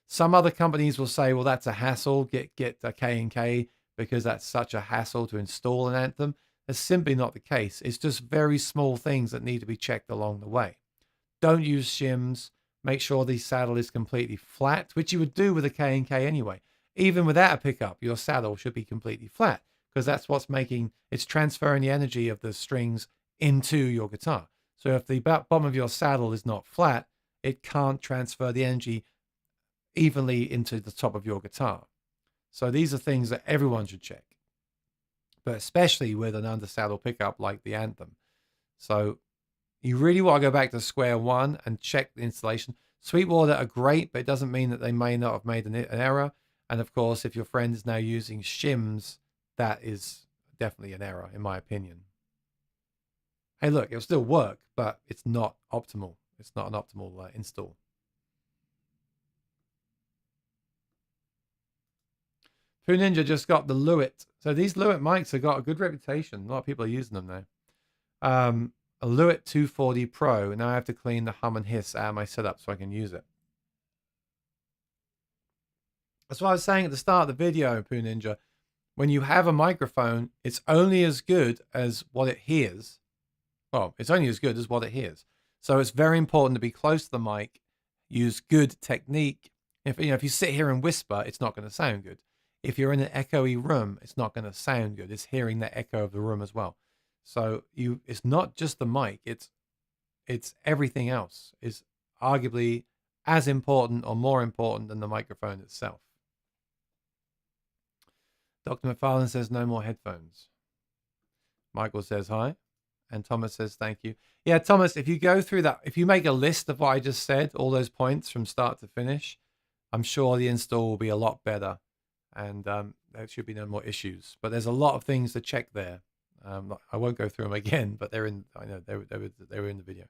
Some other companies will say, well, that's a hassle. Get a K&K because that's such a hassle to install an Anthem. That's simply not the case. It's just very small things that need to be checked along the way. Don't use shims. Make sure the saddle is completely flat, which you would do with a K&K anyway. Even without a pickup, your saddle should be completely flat because that's what's it's transferring the energy of the strings into your guitar. So if the bottom of your saddle is not flat, it can't transfer the energy evenly into the top of your guitar. So these are things that everyone should check, but especially with an under saddle pickup like the Anthem. So you really want to go back to square one and check the installation. Sweetwater are great, but it doesn't mean that they may not have made an error. And of course, if your friend is now using shims, that is definitely an error, in my opinion. Hey, look, it'll still work, but it's not optimal. It's not an optimal install. Pooh Ninja just got the LEWITT. So these LEWITT mics have got a good reputation. A lot of people are using them now. A LEWITT 240 Pro. Now I have to clean the hum and hiss out of my setup so I can use it. That's what I was saying at the start of the video, Pooh Ninja. When you have a microphone, it's only as good as what it hears. Well, it's only as good as what it hears. So it's very important to be close to the mic, use good technique. If you sit here and whisper, it's not going to sound good. If you're in an echoey room, it's not going to sound good. It's hearing the echo of the room as well. So it's not just the mic. It's everything else is arguably as important or more important than the microphone itself. Dr. McFarlane says no more headphones. Michael says hi. And Thomas says thank you. Yeah, Thomas, if you go through that, if you make a list of what I just said, all those points from start to finish, I'm sure the install will be a lot better. And there should be no more issues. But there's a lot of things to check there. I won't go through them again, but they're in. I know they were in the video.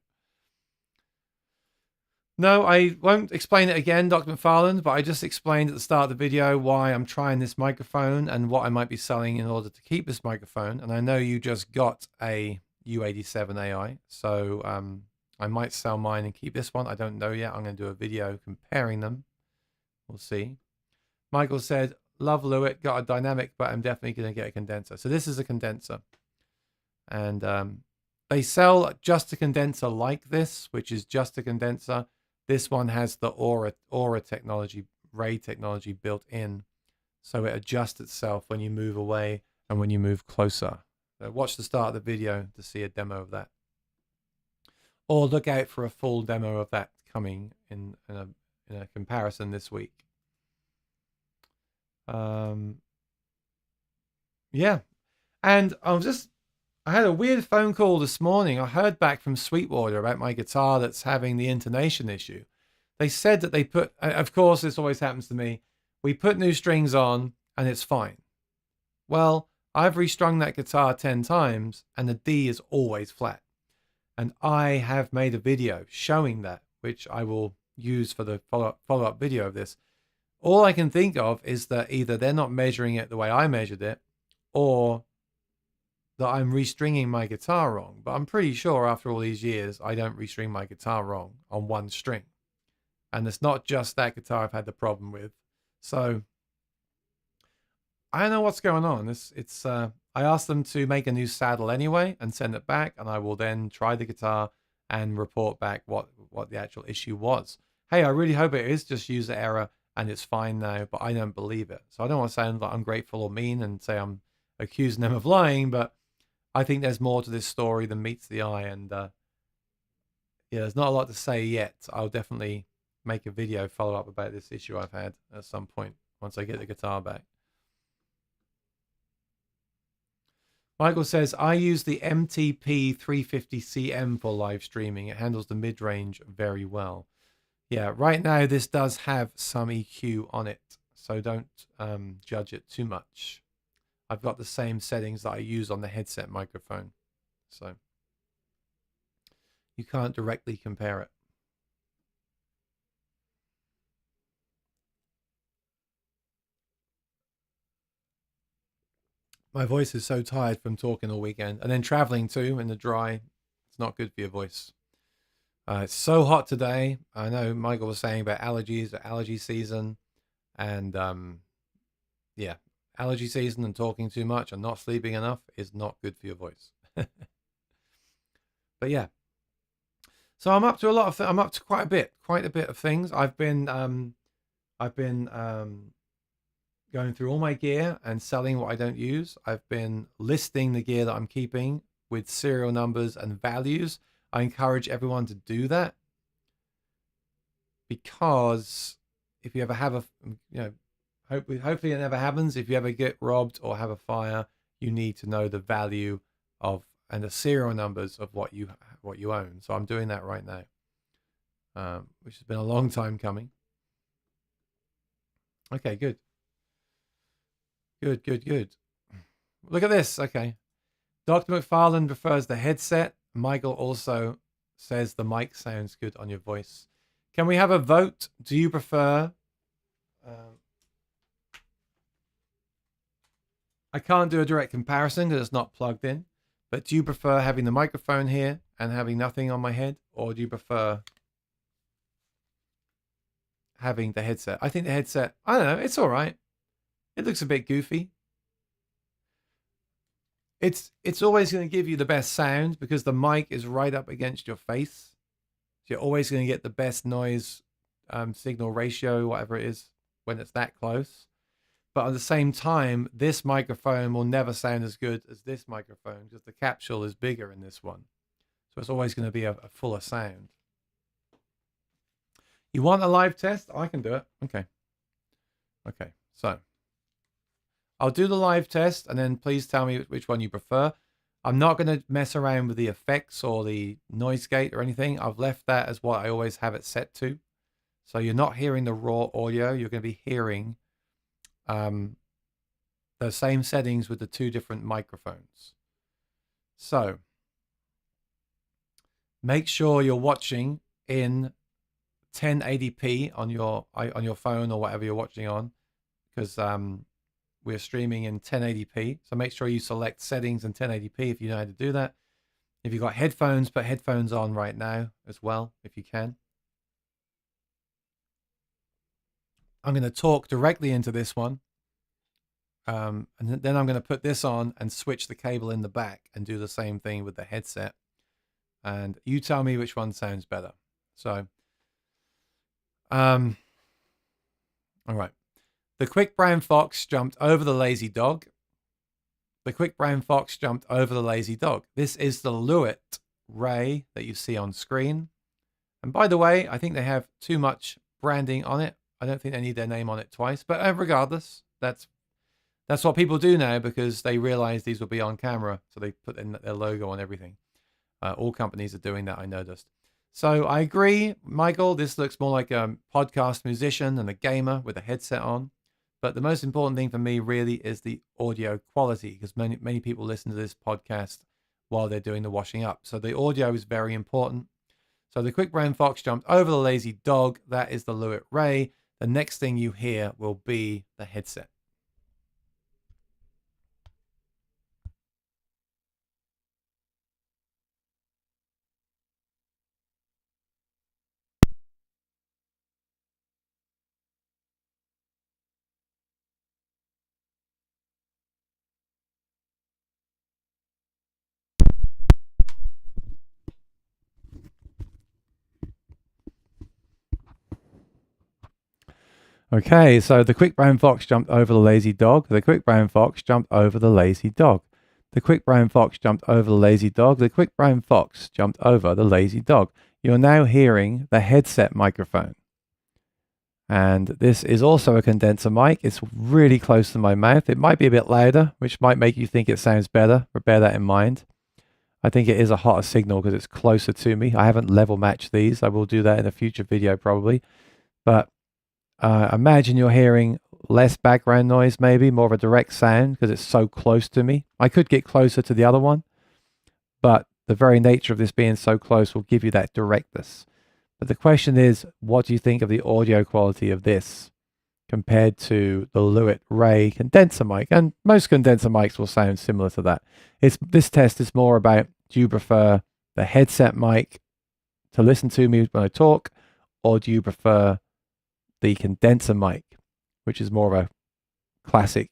No, I won't explain it again, Dr. McFarlane, but I just explained at the start of the video why I'm trying this microphone and what I might be selling in order to keep this microphone. And I know you just got a U87 AI, so I might sell mine and keep this one. I don't know yet. I'm going to do a video comparing them. We'll see. Michael said, love LEWITT, got a dynamic, but I'm definitely going to get a condenser. So this is a condenser. And they sell just a condenser like this, which is just a condenser. This one has the aura technology, Ray technology built in. So it adjusts itself when you move away and when you move closer. So watch the start of the video to see a demo of that. Or look out for a full demo of that coming in a comparison this week. Yeah. And I had a weird phone call this morning. I heard back from Sweetwater about my guitar that's having the intonation issue. They said that they put, of course, this always happens to me. We put new strings on and it's fine. Well, I've restrung that guitar 10 times and the D is always flat. And I have made a video showing that, which I will use for the follow-up video of this. All I can think of is that either they're not measuring it the way I measured it, or that I'm restringing my guitar wrong. But I'm pretty sure after all these years, I don't restring my guitar wrong on one string. And it's not just that guitar I've had the problem with. So I don't know what's going on. I asked them to make a new saddle anyway and send it back. And I will then try the guitar and report back what the actual issue was. Hey, I really hope it is just user error and it's fine now, but I don't believe it. So I don't want to sound like ungrateful or mean and say I'm accusing them of lying, but I think there's more to this story than meets the eye. And yeah, there's not a lot to say yet. I'll definitely make a video follow up about this issue I've had at some point once I get the guitar back. Michael says, I use the MTP 350CM for live streaming. It handles the mid-range very well. Yeah, right now this does have some EQ on it, so don't judge it too much. I've got the same settings that I use on the headset microphone, so you can't directly compare it. My voice is so tired from talking all weekend and then traveling too in the dry. It's not good for your voice. It's so hot today. I know Michael was saying about allergies, allergy season, and yeah, allergy season and talking too much and not sleeping enough is not good for your voice. But yeah, so I'm up to a lot of. I'm up to quite a bit of things. I've been going through all my gear and selling what I don't use. I've been listing the gear that I'm keeping with serial numbers and values. I encourage everyone to do that, because if you ever have a, hopefully it never happens. If you ever get robbed or have a fire, you need to know the value of and the serial numbers of what you own. So I'm doing that right now, which has been a long time coming. Okay, good. Good. Look at this. Okay. Dr. McFarland prefers the headset. Michael also says the mic sounds good on your voice. Can we have a vote? Do you prefer... I can't do a direct comparison because it's not plugged in. But do you prefer having the microphone here and having nothing on my head? Or do you prefer having the headset? I think the headset, I don't know, it's all right. It looks a bit goofy. It's always going to give you the best sound because the mic is right up against your face. So you're always going to get the best noise signal ratio, whatever it is, when it's that close. But at the same time, this microphone will never sound as good as this microphone because the capsule is bigger in this one. So it's always going to be a fuller sound. You want a live test? I can do it. Okay, so I'll do the live test and then please tell me which one you prefer. I'm not going to mess around with the effects or the noise gate or anything. I've left that as what I always have it set to. So you're not hearing the raw audio. You're going to be hearing the same settings with the two different microphones. So make sure you're watching in 1080p on your phone or whatever you're watching on, because we're streaming in 1080p. So make sure you select settings in 1080p if you know how to do that. If you've got headphones, put headphones on right now as well, if you can. I'm going to talk directly into this one. And then I'm going to put this on and switch the cable in the back and do the same thing with the headset. And you tell me which one sounds better. So, all right. The quick brown fox jumped over the lazy dog. The quick brown fox jumped over the lazy dog. This is the LEWITT Ray that you see on screen. And by the way, I think they have too much branding on it. I don't think they need their name on it twice. But regardless, that's what people do now because they realize these will be on camera. So they put in their logo on everything. All companies are doing that, I noticed. So I agree, Michael, this looks more like a podcast musician than a gamer with a headset on. But the most important thing for me really is the audio quality, because many people listen to this podcast while they're doing the washing up. So the audio is very important. So the quick brown fox jumped over the lazy dog. That is the LEWITT Ray. The next thing you hear will be the headset. Okay, so the quick brown fox jumped over the lazy dog. The quick brown fox jumped over the lazy dog. The quick brown fox jumped over the lazy dog. The quick brown fox jumped over the lazy dog. You're now hearing the headset microphone. And this is also a condenser mic. It's really close to my mouth. It might be a bit louder, which might make you think it sounds better, but bear that in mind. I think it is a hotter signal because it's closer to me. I haven't level matched these. I will do that in a future video probably. But imagine you're hearing less background noise, maybe more of a direct sound because it's so close to me. I could get closer to the other one, but the very nature of this being so close will give you that directness. But the question is, what do you think of the audio quality of this compared to the LEWITT Ray condenser mic? And most condenser mics will sound similar to that. This test is more about, do you prefer the headset mic to listen to me when I talk, or do you prefer the condenser mic, which is more of a classic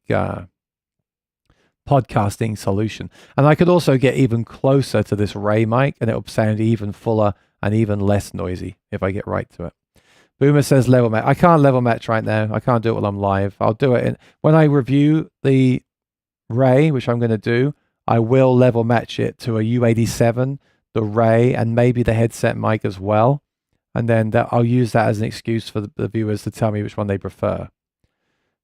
podcasting solution? And I could also get even closer to this Ray mic and it'll sound even fuller and even less noisy if I get right to it. Boomer says level match. I can't level match right now. I can't do it while I'm live. I'll do it when I review the Ray, which I'm going to do. I will level match it to a U87, the Ray, and maybe the headset mic as well. And then I'll use that as an excuse for the viewers to tell me which one they prefer.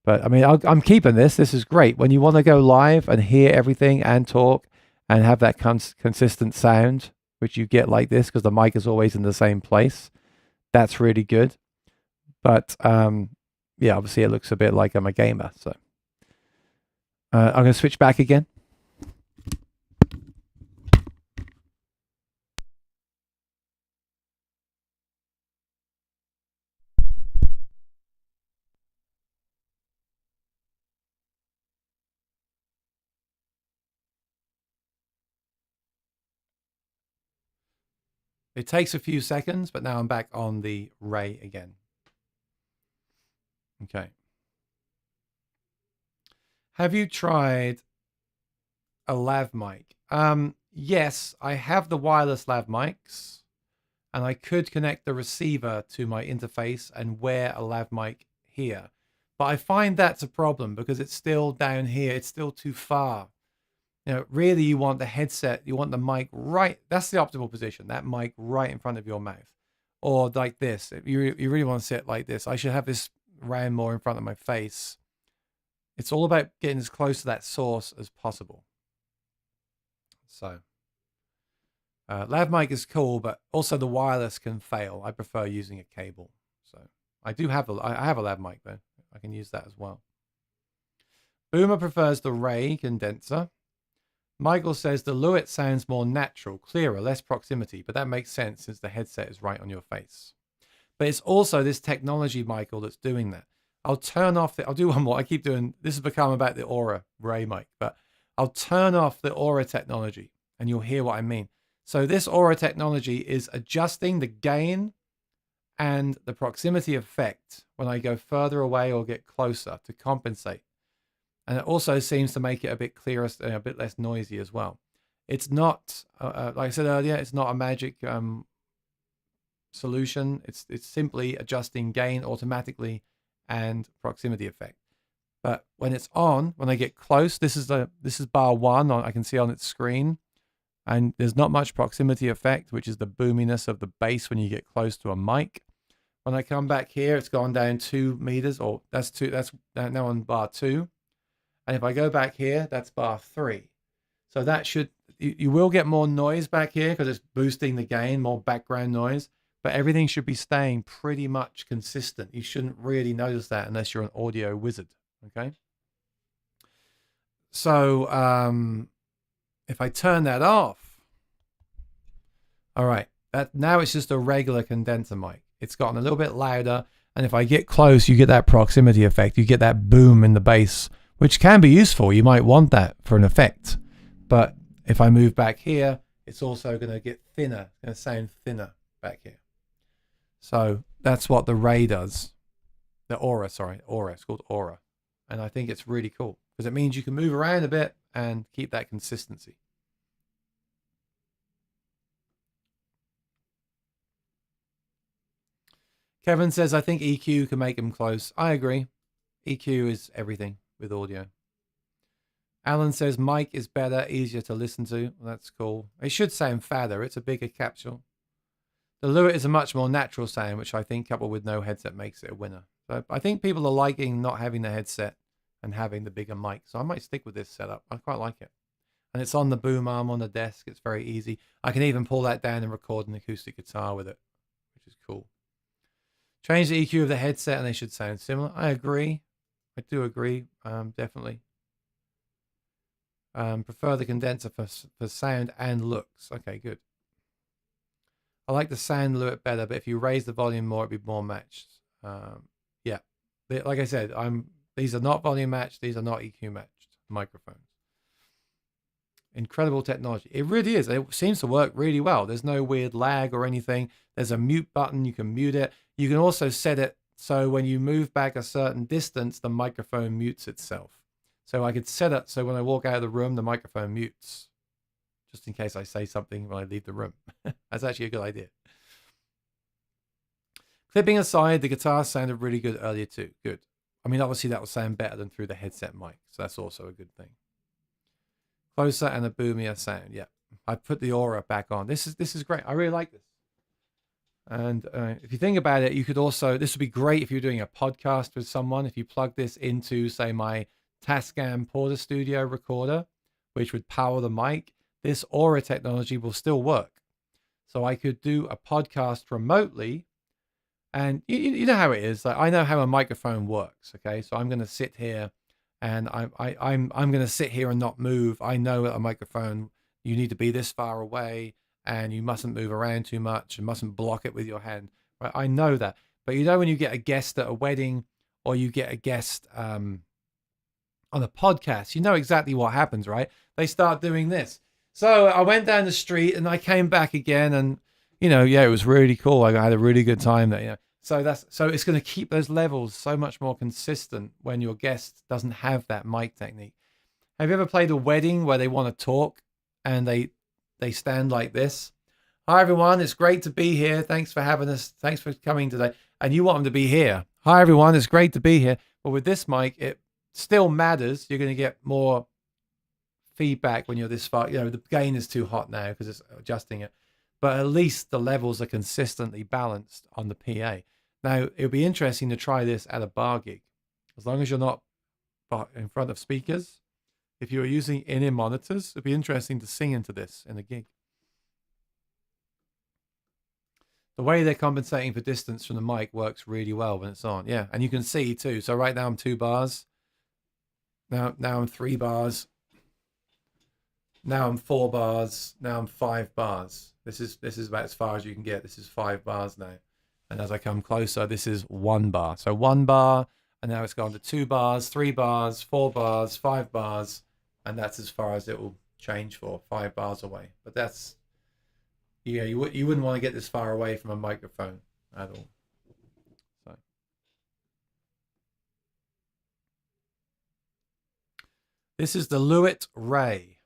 But I mean, I'm keeping this. This is great. When you want to go live and hear everything and talk and have that consistent sound, which you get like this because the mic is always in the same place, that's really good. But yeah, obviously it looks a bit like I'm a gamer. So I'm going to switch back again. It takes a few seconds, but now I'm back on the Ray again. Okay. Have you tried a lav mic? Yes, I have the wireless lav mics, and I could connect the receiver to my interface and wear a lav mic here. But I find that's a problem because it's still down here. It's still too far. You know, really, you want the headset, you want the mic right. That's the optimal position, that mic right in front of your mouth. Or like this. If you really want to sit like this, I should have this round more in front of my face. It's all about getting as close to that source as possible. So, lav mic is cool, but also the wireless can fail. I prefer using a cable. So I have a lav mic though. I can use that as well. Boomer prefers the Ray condenser. Michael says the LEWITT sounds more natural, clearer, less proximity, but that makes sense since the headset is right on your face. But it's also this technology, Michael, that's doing that. I'll turn off I'll do one more. I keep doing, this has become about the Aura Ray mic, but I'll turn off the Aura technology and you'll hear what I mean. So this Aura technology is adjusting the gain and the proximity effect when I go further away or get closer to compensate. And it also seems to make it a bit clearer, a bit less noisy as well. It's not, like I said earlier, it's not a magic solution. It's simply adjusting gain automatically and proximity effect. But when it's on, when I get close, this is bar 1 I can see on its screen, and there's not much proximity effect, which is the boominess of the bass when you get close to a mic. When I come back here, it's gone down 2 meters, or that's now on bar 2. And if I go back here, that's bar 3. So that you will get more noise back here because it's boosting the gain, more background noise, but everything should be staying pretty much consistent. You shouldn't really notice that unless you're an audio wizard, okay? So if I turn that off, all right, now it's just a regular condenser mic. It's gotten a little bit louder, and if I get close, you get that proximity effect. You get that boom in the bass, which can be useful. You might want that for an effect. But if I move back here, it's also going to get thinner, going to sound thinner back here. So that's what the Ray does. The Aura, sorry, Aura. It's called Aura. And I think it's really cool because it means you can move around a bit and keep that consistency. Kevin says, I think EQ can make them close. I agree. EQ is everything with audio. Alan says mic is better, easier to listen to. Well, that's cool. It should sound fatter. It's a bigger capsule. The LEWITT is a much more natural sound, which I think coupled with no headset makes it a winner. So I think people are liking not having the headset and having the bigger mic. So I might stick with this setup. I quite like it. And it's on the boom arm on the desk. It's very easy. I can even pull that down and record an acoustic guitar with it, which is cool. Change the EQ of the headset and they should sound similar. I agree. I do agree. Definitely. Prefer the condenser for sound and looks. Okay, good. I like the sound LEWITT better, but if you raise the volume more, it'd be more matched. Yeah. Like I said, these are not volume matched. These are not EQ matched microphones. Incredible technology. It really is. It seems to work really well. There's no weird lag or anything. There's a mute button. You can mute it. You can also set it so when you move back a certain distance, the microphone mutes itself. So I could set it so when I walk out of the room, the microphone mutes, just in case I say something when I leave the room. That's actually a good idea. Clipping aside, the guitar sounded really good earlier too. Good. I mean, obviously that will sound better than through the headset mic, so that's also a good thing. Closer and a boomier sound. Yeah, I put the aura back on. This is great. I really like this. And if you think about it, you could also, this would be great if you're doing a podcast with someone. If you plug this into, say, my Tascam Porta Studio recorder, which would power the mic, this aura technology will still work. So I could do a podcast remotely. And you know how it is. Like, I know how a microphone works. Okay, so I'm going to sit here, and I'm going to sit here and not move. I know a microphone, you need to be this far away, and you mustn't move around too much, and mustn't block it with your hand. Right? I know that. But you know when you get a guest at a wedding, or you get a guest on a podcast, you know exactly what happens, right? They start doing this. So I went down the street, and I came back again, and yeah, it was really cool. I had a really good time there. So it's going to keep those levels so much more consistent when your guest doesn't have that mic technique. Have you ever played a wedding where they want to talk and they stand like this? Hi everyone, it's great to be here. Thanks for having us. Thanks for coming today. And you want them to be here. Hi everyone, it's great to be here. But with this mic, it still matters. You're going to get more feedback when you're this far. The gain is too hot now because it's adjusting it. But at least the levels are consistently balanced on the PA. Now, it would be interesting to try this at a bar gig. As long as you're not in front of speakers, if you're using in-ear monitors, it'd be interesting to sing into this in a gig. The way they're compensating for distance from the mic works really well when it's on. Yeah, and you can see too. So right now I'm 2 bars. Now I'm 3 bars. Now I'm 4 bars. Now I'm 5 bars. This is about as far as you can get. This is 5 bars now. And as I come closer, this is 1 bar. So 1 bar, and now it's gone to 2 bars, 3 bars, 4 bars, 5 bars, and that's as far as it will change for, 5 bars away. But that's, yeah, you wouldn't want to get this far away from a microphone at all. So this is the LEWITT Ray.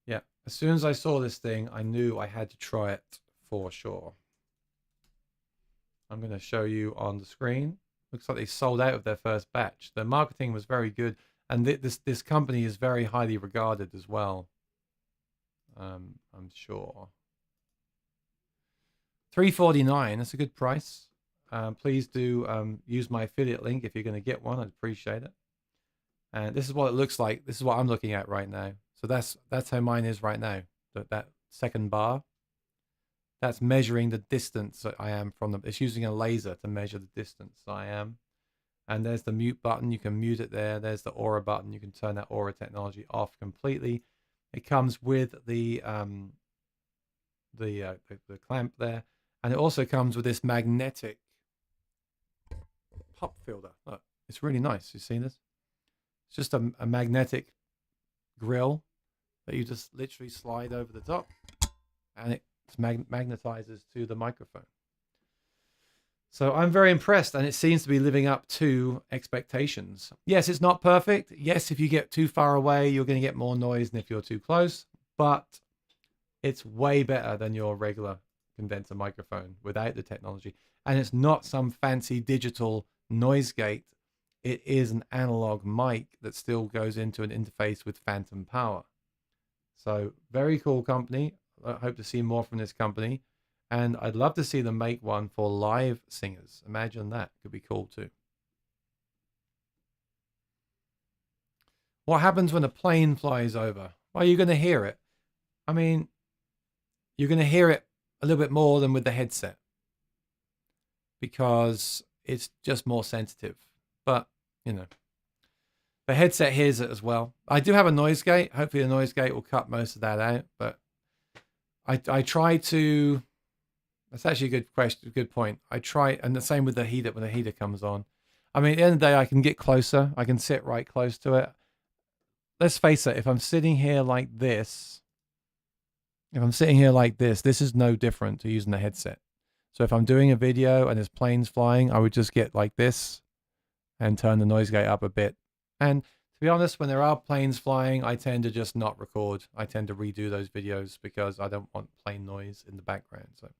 Yeah, as soon as I saw this thing, I knew I had to try it for sure. I'm going to show you on the screen. Looks like they sold out of their first batch. Their marketing was very good, and this company is very highly regarded as well. I'm sure. $349. That's a good price. Please do use my affiliate link if you're going to get one. I'd appreciate it. And this is what it looks like. This is what I'm looking at right now. So that's how mine is right now. That second bar. That's measuring the distance that I am from them. It's using a laser to measure the distance I am. And there's the mute button. You can mute it there. There's the aura button. You can turn that aura technology off completely. It comes with the clamp there. And it also comes with this magnetic pop filter. Look, it's really nice. You see this? It's just a magnetic grill that you just literally slide over the top. And it magnetizes to the microphone. So I'm very impressed, and it seems to be living up to expectations. Yes, it's not perfect. Yes, if you get too far away, you're going to get more noise than if you're too close, but it's way better than your regular condenser microphone without the technology. And it's not some fancy digital noise gate. It is an analog mic that still goes into an interface with phantom power. So very cool company. I hope to see more from this company, and I'd love to see them make one for live singers. Imagine that. Could be cool too. What happens when a plane flies over? Well, you're going to hear it. I mean, you're going to hear it a little bit more than with the headset because it's just more sensitive. But, you know, the headset hears it as well. I do have a noise gate. Hopefully the noise gate will cut most of that out. But I try to... That's actually a good question, a good point. I try, and the same with the heater when the heater comes on. I mean, at the end of the day, I can get closer. I can sit right close to it. Let's face it, if I'm sitting here like this, this is no different to using a headset. So if I'm doing a video and there's planes flying, I would just get like this and turn the noise gate up a bit. And to be honest, when there are planes flying, I tend to just not record. I tend to redo those videos because I don't want plane noise in the background. So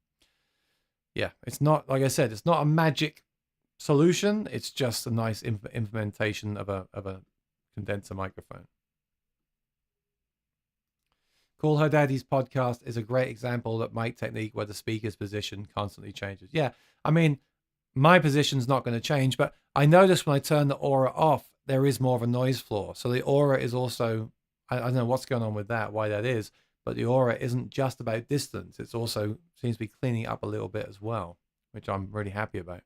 yeah, it's not, like I said, it's not a magic solution. It's just a nice implementation of a condenser microphone. Call Her Daddy's podcast is a great example of mic technique where the speaker's position constantly changes. Yeah, I mean, my position's not going to change, but I notice when I turn the Aura off, there is more of a noise floor. So the Aura is also, I don't know what's going on with that, why that is, but the Aura isn't just about distance. It's also seems to be cleaning up a little bit as well, which I'm really happy about.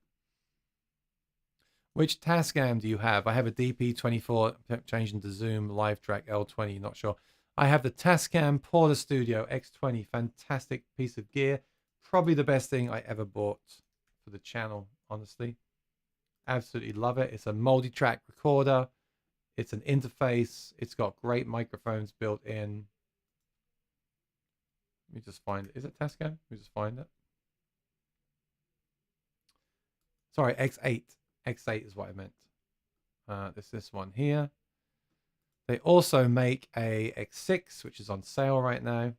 Which Tascam do you have? I have a DP24 changing to Zoom Live Track L20, not sure. I have the Tascam Porta Studio X20, fantastic piece of gear. Probably the best thing I ever bought for the channel, honestly. Absolutely love it. It's a multi-track recorder. It's an interface. It's got great microphones built in. Let me just find it. Is it Tascam? Let me just find it. Sorry, X8. X8 is what I meant. There's this one here. They also make a X6, which is on sale right now.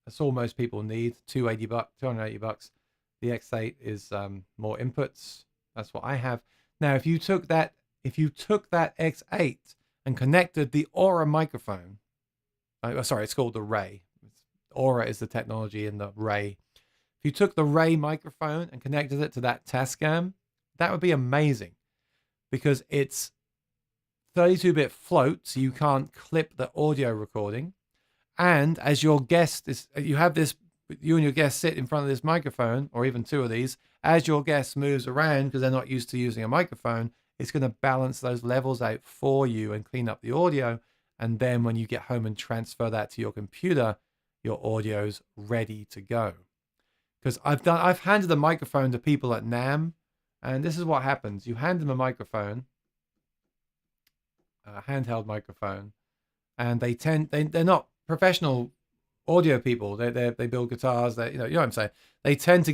That's all most people need. $280. The X8 is more inputs. That's what I have. Now, if you took that X8 and connected the Aura microphone, sorry, it's called the Ray. Aura is the technology in the Ray. If you took the Ray microphone and connected it to that Tascam, that would be amazing because it's 32-bit float, so you can't clip the audio recording. And as your guest is, you and your guest sit in front of this microphone, or even two of these. As your guest moves around, because they're not used to using a microphone, it's going to balance those levels out for you and clean up the audio. And then when you get home and transfer that to your computer, your audio's ready to go. Because I've handed the microphone to people at NAMM, and this is what happens. You hand them a microphone, a handheld microphone, and they're not professional audio people. They build guitars. You know what I'm saying. They tend to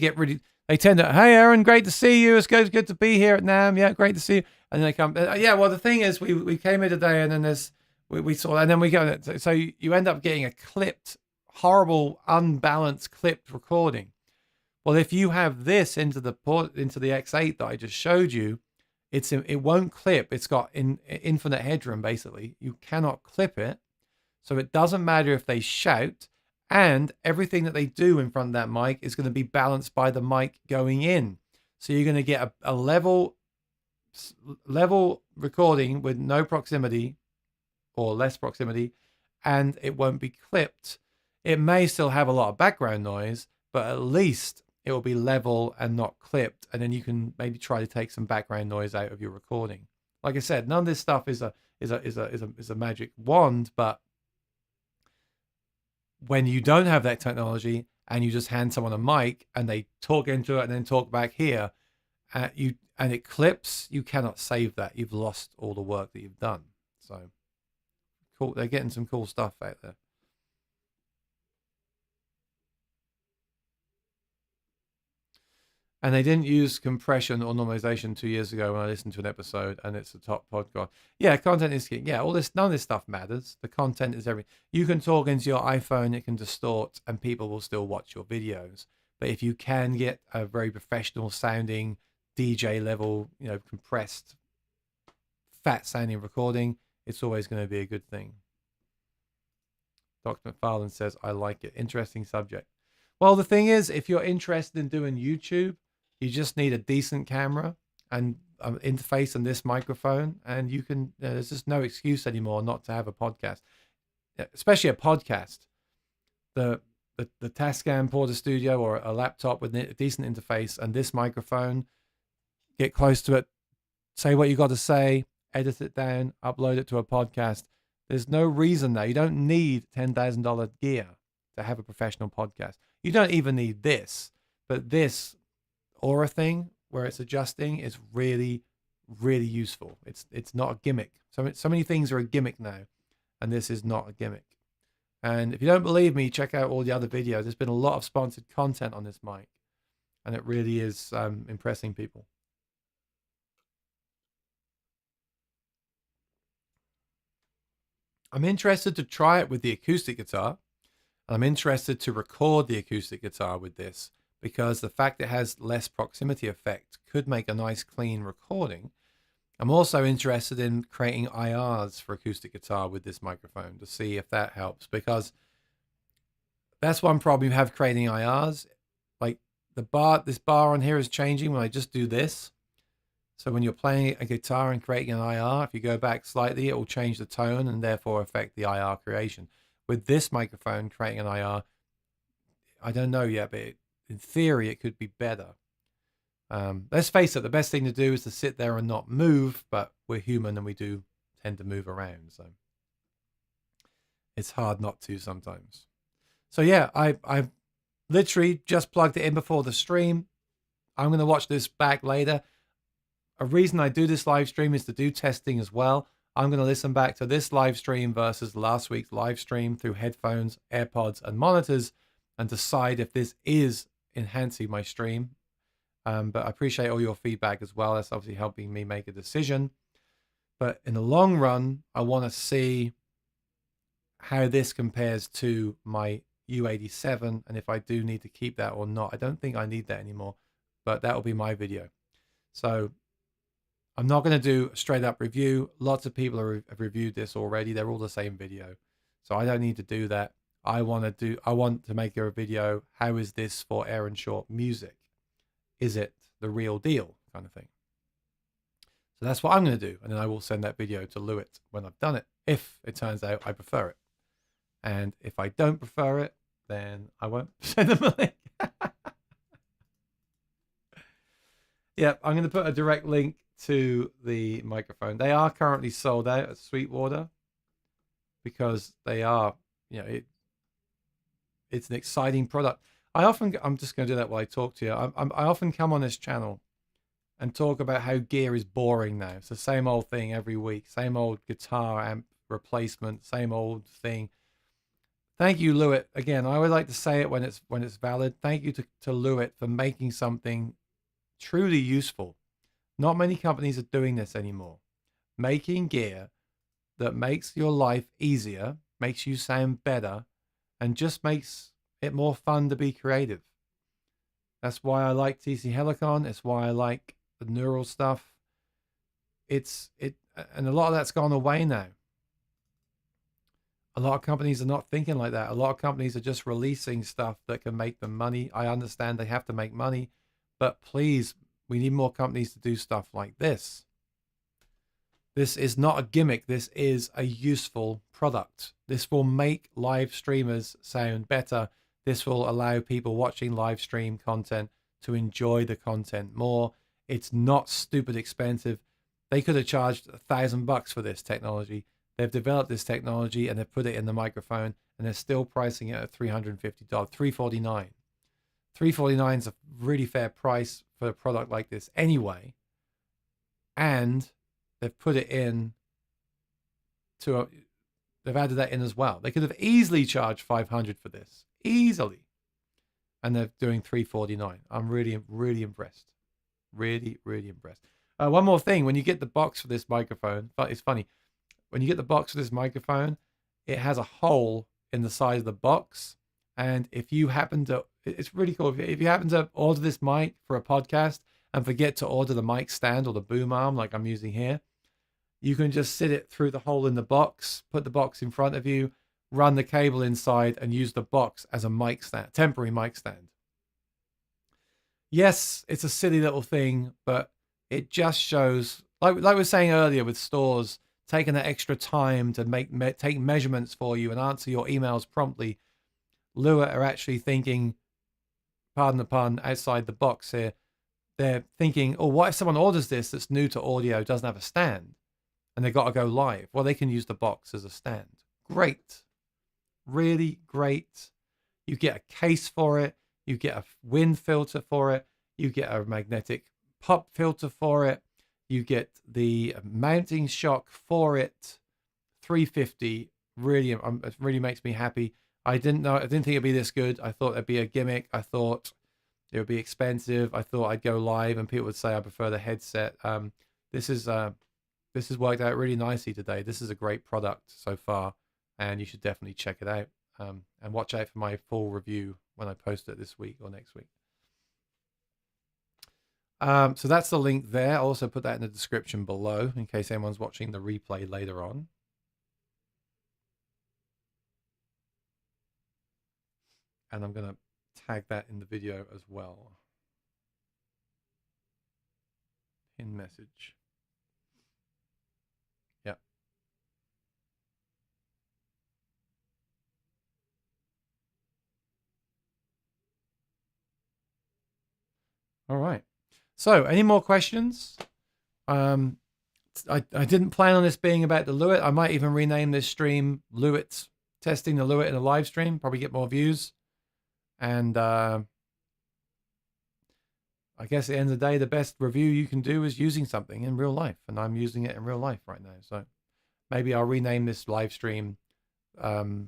hey Aaron, great to see you. It's good to be here at NAMM. Yeah, great to see you. And then they come. Yeah, well the thing is, we came here today, and then we saw, and then we go. So you end up getting a clipped, horrible, unbalanced clipped recording. Well, if you have this into the X8 that I just showed you, it won't clip. It's got infinite headroom, basically. You cannot clip it. So it doesn't matter if they shout, and everything that they do in front of that mic is going to be balanced by the mic going in. So you're going to get a level recording with no proximity or less proximity, and it won't be clipped. It may still have a lot of background noise, but at least it will be level and not clipped. And then you can maybe try to take some background noise out of your recording. Like I said, none of this stuff is a magic wand, but when you don't have that technology and you just hand someone a mic and they talk into it and then talk back here, and it clips, you cannot save that. You've lost all the work that you've done. So cool. They're getting some cool stuff out there. And they didn't use compression or normalization 2 years ago when I listened to an episode, and it's a top podcast. Yeah, content is king. Yeah, none of this stuff matters. The content is everything. You can talk into your iPhone, it can distort, and people will still watch your videos. But if you can get a very professional sounding DJ level, compressed, fat sounding recording, it's always going to be a good thing. Dr. McFarlane says, I like it. Interesting subject. Well, the thing is, if you're interested in doing YouTube, you just need a decent camera, and interface and this microphone, and you can. There's just no excuse anymore not to have a podcast, especially a podcast. The Tascam Porter Studio or a laptop with a decent interface and this microphone. Get close to it. Say what you got to say. Edit it down. Upload it to a podcast. There's no reason now. You don't need $10,000 gear to have a professional podcast. You don't even need this. But this Aura thing where it's adjusting is really, really useful. It's not a gimmick. So many things are a gimmick now, and this is not a gimmick. And if you don't believe me, check out all the other videos. There's been a lot of sponsored content on this mic, and it really is impressing people. I'm interested to try it with the acoustic guitar. I'm interested to record the acoustic guitar with this because the fact it has less proximity effect could make a nice clean recording. I'm also interested in creating IRs for acoustic guitar with this microphone to see if that helps, because that's one problem you have creating IRs. Like this bar on here is changing when I just do this. So when you're playing a guitar and creating an IR, if you go back slightly, it will change the tone and therefore affect the IR creation. With this microphone creating an IR, I don't know yet, but in theory, it could be better. Let's face it, the best thing to do is to sit there and not move, but we're human and we do tend to move around. So it's hard not to sometimes. So yeah, I literally just plugged it in before the stream. I'm going to watch this back later. A reason I do this live stream is to do testing as well. I'm going to listen back to this live stream versus last week's live stream through headphones, AirPods, and monitors and decide if this is enhancing my stream. But I appreciate all your feedback as well. That's obviously helping me make a decision. But in the long run, I want to see how this compares to my U87 and if I do need to keep that or not. I don't think I need that anymore, but that will be my video. So I'm not going to do a straight up review. Lots of people have reviewed this already. They're all the same video. So I don't need to do that. I want to make a video. How is this for Aaron Short music? Is it the real deal kind of thing? So that's what I'm going to do. And then I will send that video to LEWITT when I've done it, if it turns out I prefer it. And if I don't prefer it, then I won't send them a link. Yeah, I'm going to put a direct link to the microphone. They are currently sold out at Sweetwater because they are, it's an exciting product. I'm just going to do that while I talk to you. I often come on this channel and talk about how gear is boring now. It's the same old thing every week, same old guitar amp replacement, same old thing. Thank you, LEWITT. Again, I would like to say it when it's valid. Thank you to LEWITT for making something truly useful. Not many companies are doing this anymore. Making gear that makes your life easier, makes you sound better, and just makes it more fun to be creative. That's why I like TC Helicon. It's why I like the neural stuff. And a lot of that's gone away now. A lot of companies are not thinking like that. A lot of companies are just releasing stuff that can make them money. I understand they have to make money, but please, we need more companies to do stuff like this. This is not a gimmick. This is a useful product. This will make live streamers sound better. This will allow people watching live stream content to enjoy the content more. It's not stupid expensive. They could have charged $1,000 for this technology. They've developed this technology and they've put it in the microphone, and they're still pricing it at $350, $349. $349 is a really fair price for a product like this anyway. And they've put it in they've added that in as well. They could have easily charged $500 for this, easily. And they're doing $349. I'm really, really impressed. Really, really impressed. One more thing, when you get the box for this microphone, but it's funny, when you get the box for this microphone, it has a hole in the side of the box. And if you happen to, it's really cool. If you happen to order this mic for a podcast and forget to order the mic stand or the boom arm like I'm using here, you can just sit it through the hole in the box, put the box in front of you, run the cable inside, and use the box as a mic stand, temporary mic stand. Yes, it's a silly little thing, but it just shows, like we were saying earlier with stores, taking that extra time to take measurements for you and answer your emails promptly. LEWITT are actually thinking, pardon the pun, outside the box here. They're thinking, oh, what if someone orders this that's new to audio, doesn't have a stand, and they've got to go live? Well, they can use the box as a stand. Great. Really great. You get a case for it. You get a wind filter for it. You get a magnetic pop filter for it. You get the mounting shock for it. $350. Really, it really makes me happy. I didn't think it'd be this good. I thought it'd be a gimmick. I thought it would be expensive. I thought I'd go live and people would say I prefer the headset. This has worked out really nicely today. This is a great product so far, and you should definitely check it out. And watch out for my full review when I post it this week or next week. So that's the link there. I'll also put that in the description below in case anyone's watching the replay later on. And I'm going to tag that in the video as well. Pin message. Yeah. All right. So any more questions? I didn't plan on this being about the LEWITT. I might even rename this stream LEWITT, testing the LEWITT in a live stream, probably get more views. And I guess at the end of the day, the best review you can do is using something in real life. And I'm using it in real life right now. So maybe I'll rename this live stream LEWITT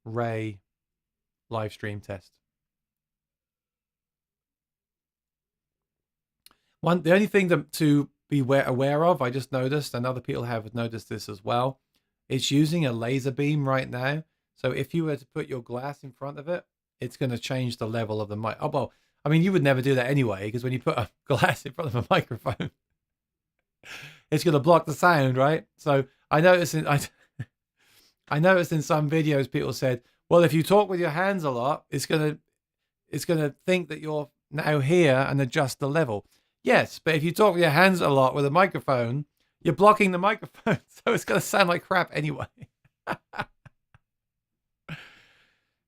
Ray live stream test. The only thing to be aware of, I just noticed, and other people have noticed this as well, it's using a laser beam right now. So if you were to put your glass in front of it, it's going to change the level of the mic. Oh, well, I mean, you would never do that anyway, because when you put a glass in front of a microphone, it's going to block the sound, right? So I noticed I noticed in some videos people said, well, if you talk with your hands a lot, it's going to think that you're now here and adjust the level. Yes, but if you talk with your hands a lot with a microphone, you're blocking the microphone, so it's going to sound like crap anyway.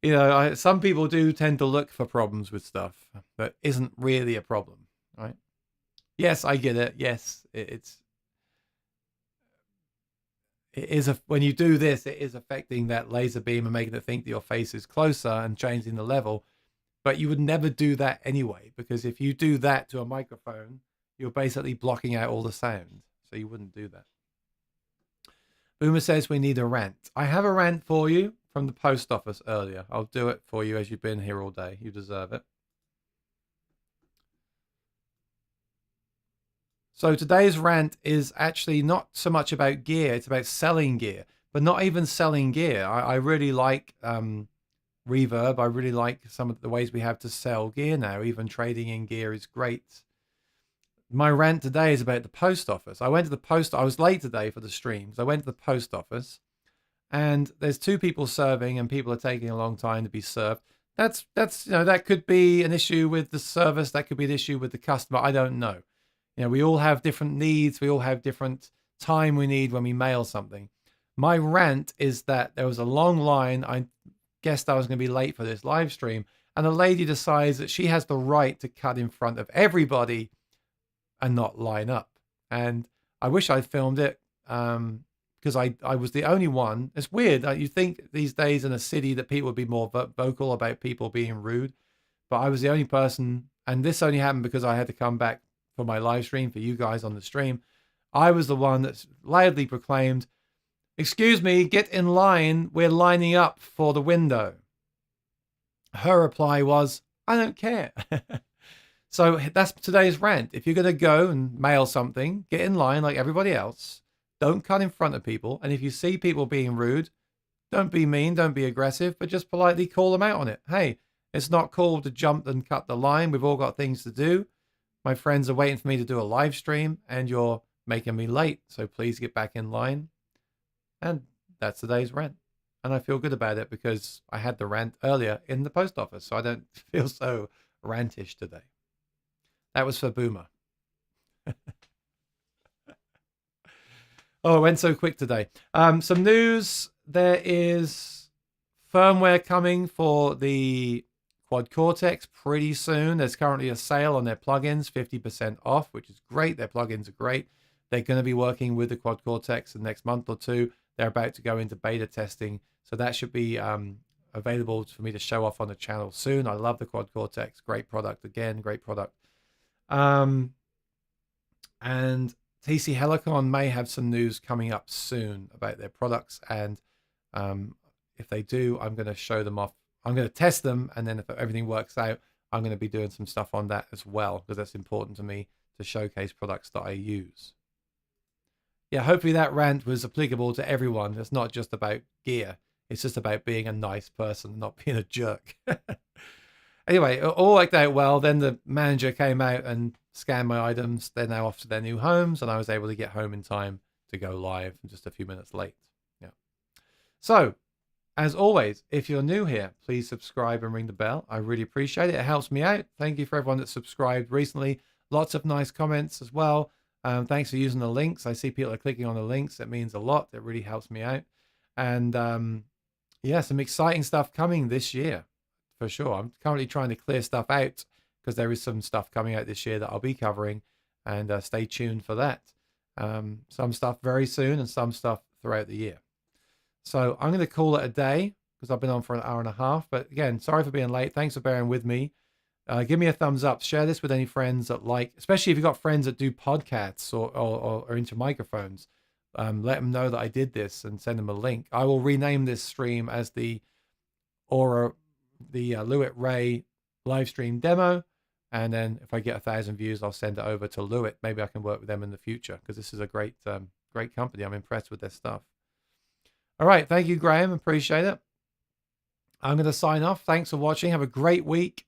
You know, some people do tend to look for problems with stuff that isn't really a problem, right? Yes, I get it. Yes, it is when you do this, it is affecting that laser beam and making it think that your face is closer and changing the level. But you would never do that anyway, because if you do that to a microphone, you're basically blocking out all the sound. So you wouldn't do that. Boomer says we need a rant. I have a rant for you from the post office earlier. I'll do it for you as you've been here all day. You deserve it. So today's rant is actually not so much about gear. It's about selling gear, but not even selling gear. I really like Reverb. I really like some of the ways we have to sell gear now. Even trading in gear is great. My rant today is about the post office. I went to the post. I was late today for the streams. I went to the post office, and there's two people serving, and people are taking a long time to be served. That's that could be an issue with the service. That could be an issue with the customer. I don't know. You know, we all have different needs. We all have different time we need when we mail something. My rant is that there was a long line. I guessed I was going to be late for this live stream, and a lady decides that she has the right to cut in front of everybody and not line up. And I wish I'd filmed it because I was the only one. It's weird. You think these days in a city that people would be more vocal about people being rude, but I was the only person, and this only happened because I had to come back for my live stream for you guys on the stream. I was the one that loudly proclaimed, "Excuse me, get in line. We're lining up for the window." Her reply was, "I don't care." So that's today's rant. If you're going to go and mail something, get in line like everybody else. Don't cut in front of people. And if you see people being rude, don't be mean, don't be aggressive, but just politely call them out on it. Hey, it's not cool to jump and cut the line. We've all got things to do. My friends are waiting for me to do a live stream, and you're making me late. So please get back in line. And that's today's rant. And I feel good about it because I had the rant earlier in the post office. So I don't feel so rantish today. That was for Boomer. Oh, it went so quick today. Some news. There is firmware coming for the Quad Cortex pretty soon. There's currently a sale on their plugins, 50% off, which is great. Their plugins are great. They're going to be working with the Quad Cortex the next month or two. They're about to go into beta testing. So that should be available for me to show off on the channel soon. I love the Quad Cortex. Great product. Again, great product. And TC Helicon may have some news coming up soon about their products. And if they do, I'm going to show them off. I'm going to test them. And then if everything works out, I'm going to be doing some stuff on that as well, because that's important to me to showcase products that I use. Yeah, hopefully that rant was applicable to everyone. It's not just about gear. It's just about being a nice person, not being a jerk. Anyway, all worked out well. Then the manager came out and scanned my items. They're now off to their new homes, and I was able to get home in time to go live just a few minutes late. Yeah. So, as always, if you're new here, please subscribe and ring the bell. I really appreciate it. It helps me out. Thank you for everyone that subscribed recently. Lots of nice comments as well. Thanks for using the links. I see people are clicking on the links. It means a lot. It really helps me out. And yeah, some exciting stuff coming this year for sure. I'm currently trying to clear stuff out because there is some stuff coming out this year that I'll be covering, and stay tuned for that. Some stuff very soon and some stuff throughout the year. So I'm going to call it a day because I've been on for an hour and a half. But again, sorry for being late. Thanks for bearing with me. Give me a thumbs up. Share this with any friends that like, especially if you've got friends that do podcasts or are into microphones. Let them know that I did this and send them a link. I will rename this stream as the LEWITT Ray live stream demo. And then if I get 1,000 views, I'll send it over to LEWITT. Maybe I can work with them in the future because this is a great company. I'm impressed with their stuff. All right. Thank you, Graham. Appreciate it. I'm going to sign off. Thanks for watching. Have a great week.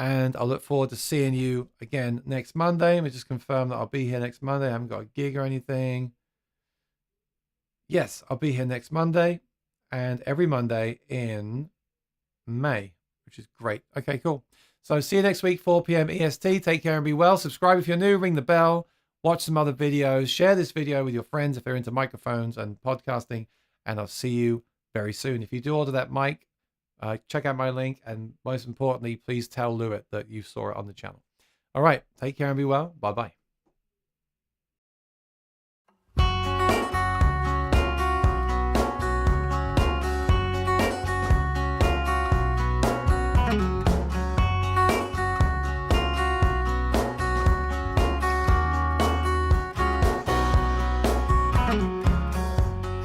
And I look forward to seeing you again next Monday. Let me just confirm that I'll be here next Monday. I haven't got a gig or anything. Yes, I'll be here next Monday and every Monday in May, which is great. Okay, cool. So see you next week, 4 p.m. EST. Take care and be well. Subscribe if you're new. Ring the bell. Watch some other videos. Share this video with your friends if they're into microphones and podcasting. And I'll see you very soon. If you do order that mic, check out my link, and most importantly, please tell LEWITT that you saw it on the channel. All right, take care and be well. Bye-bye.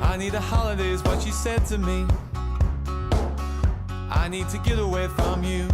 I need a holiday is what she said to me. I need to get away from you.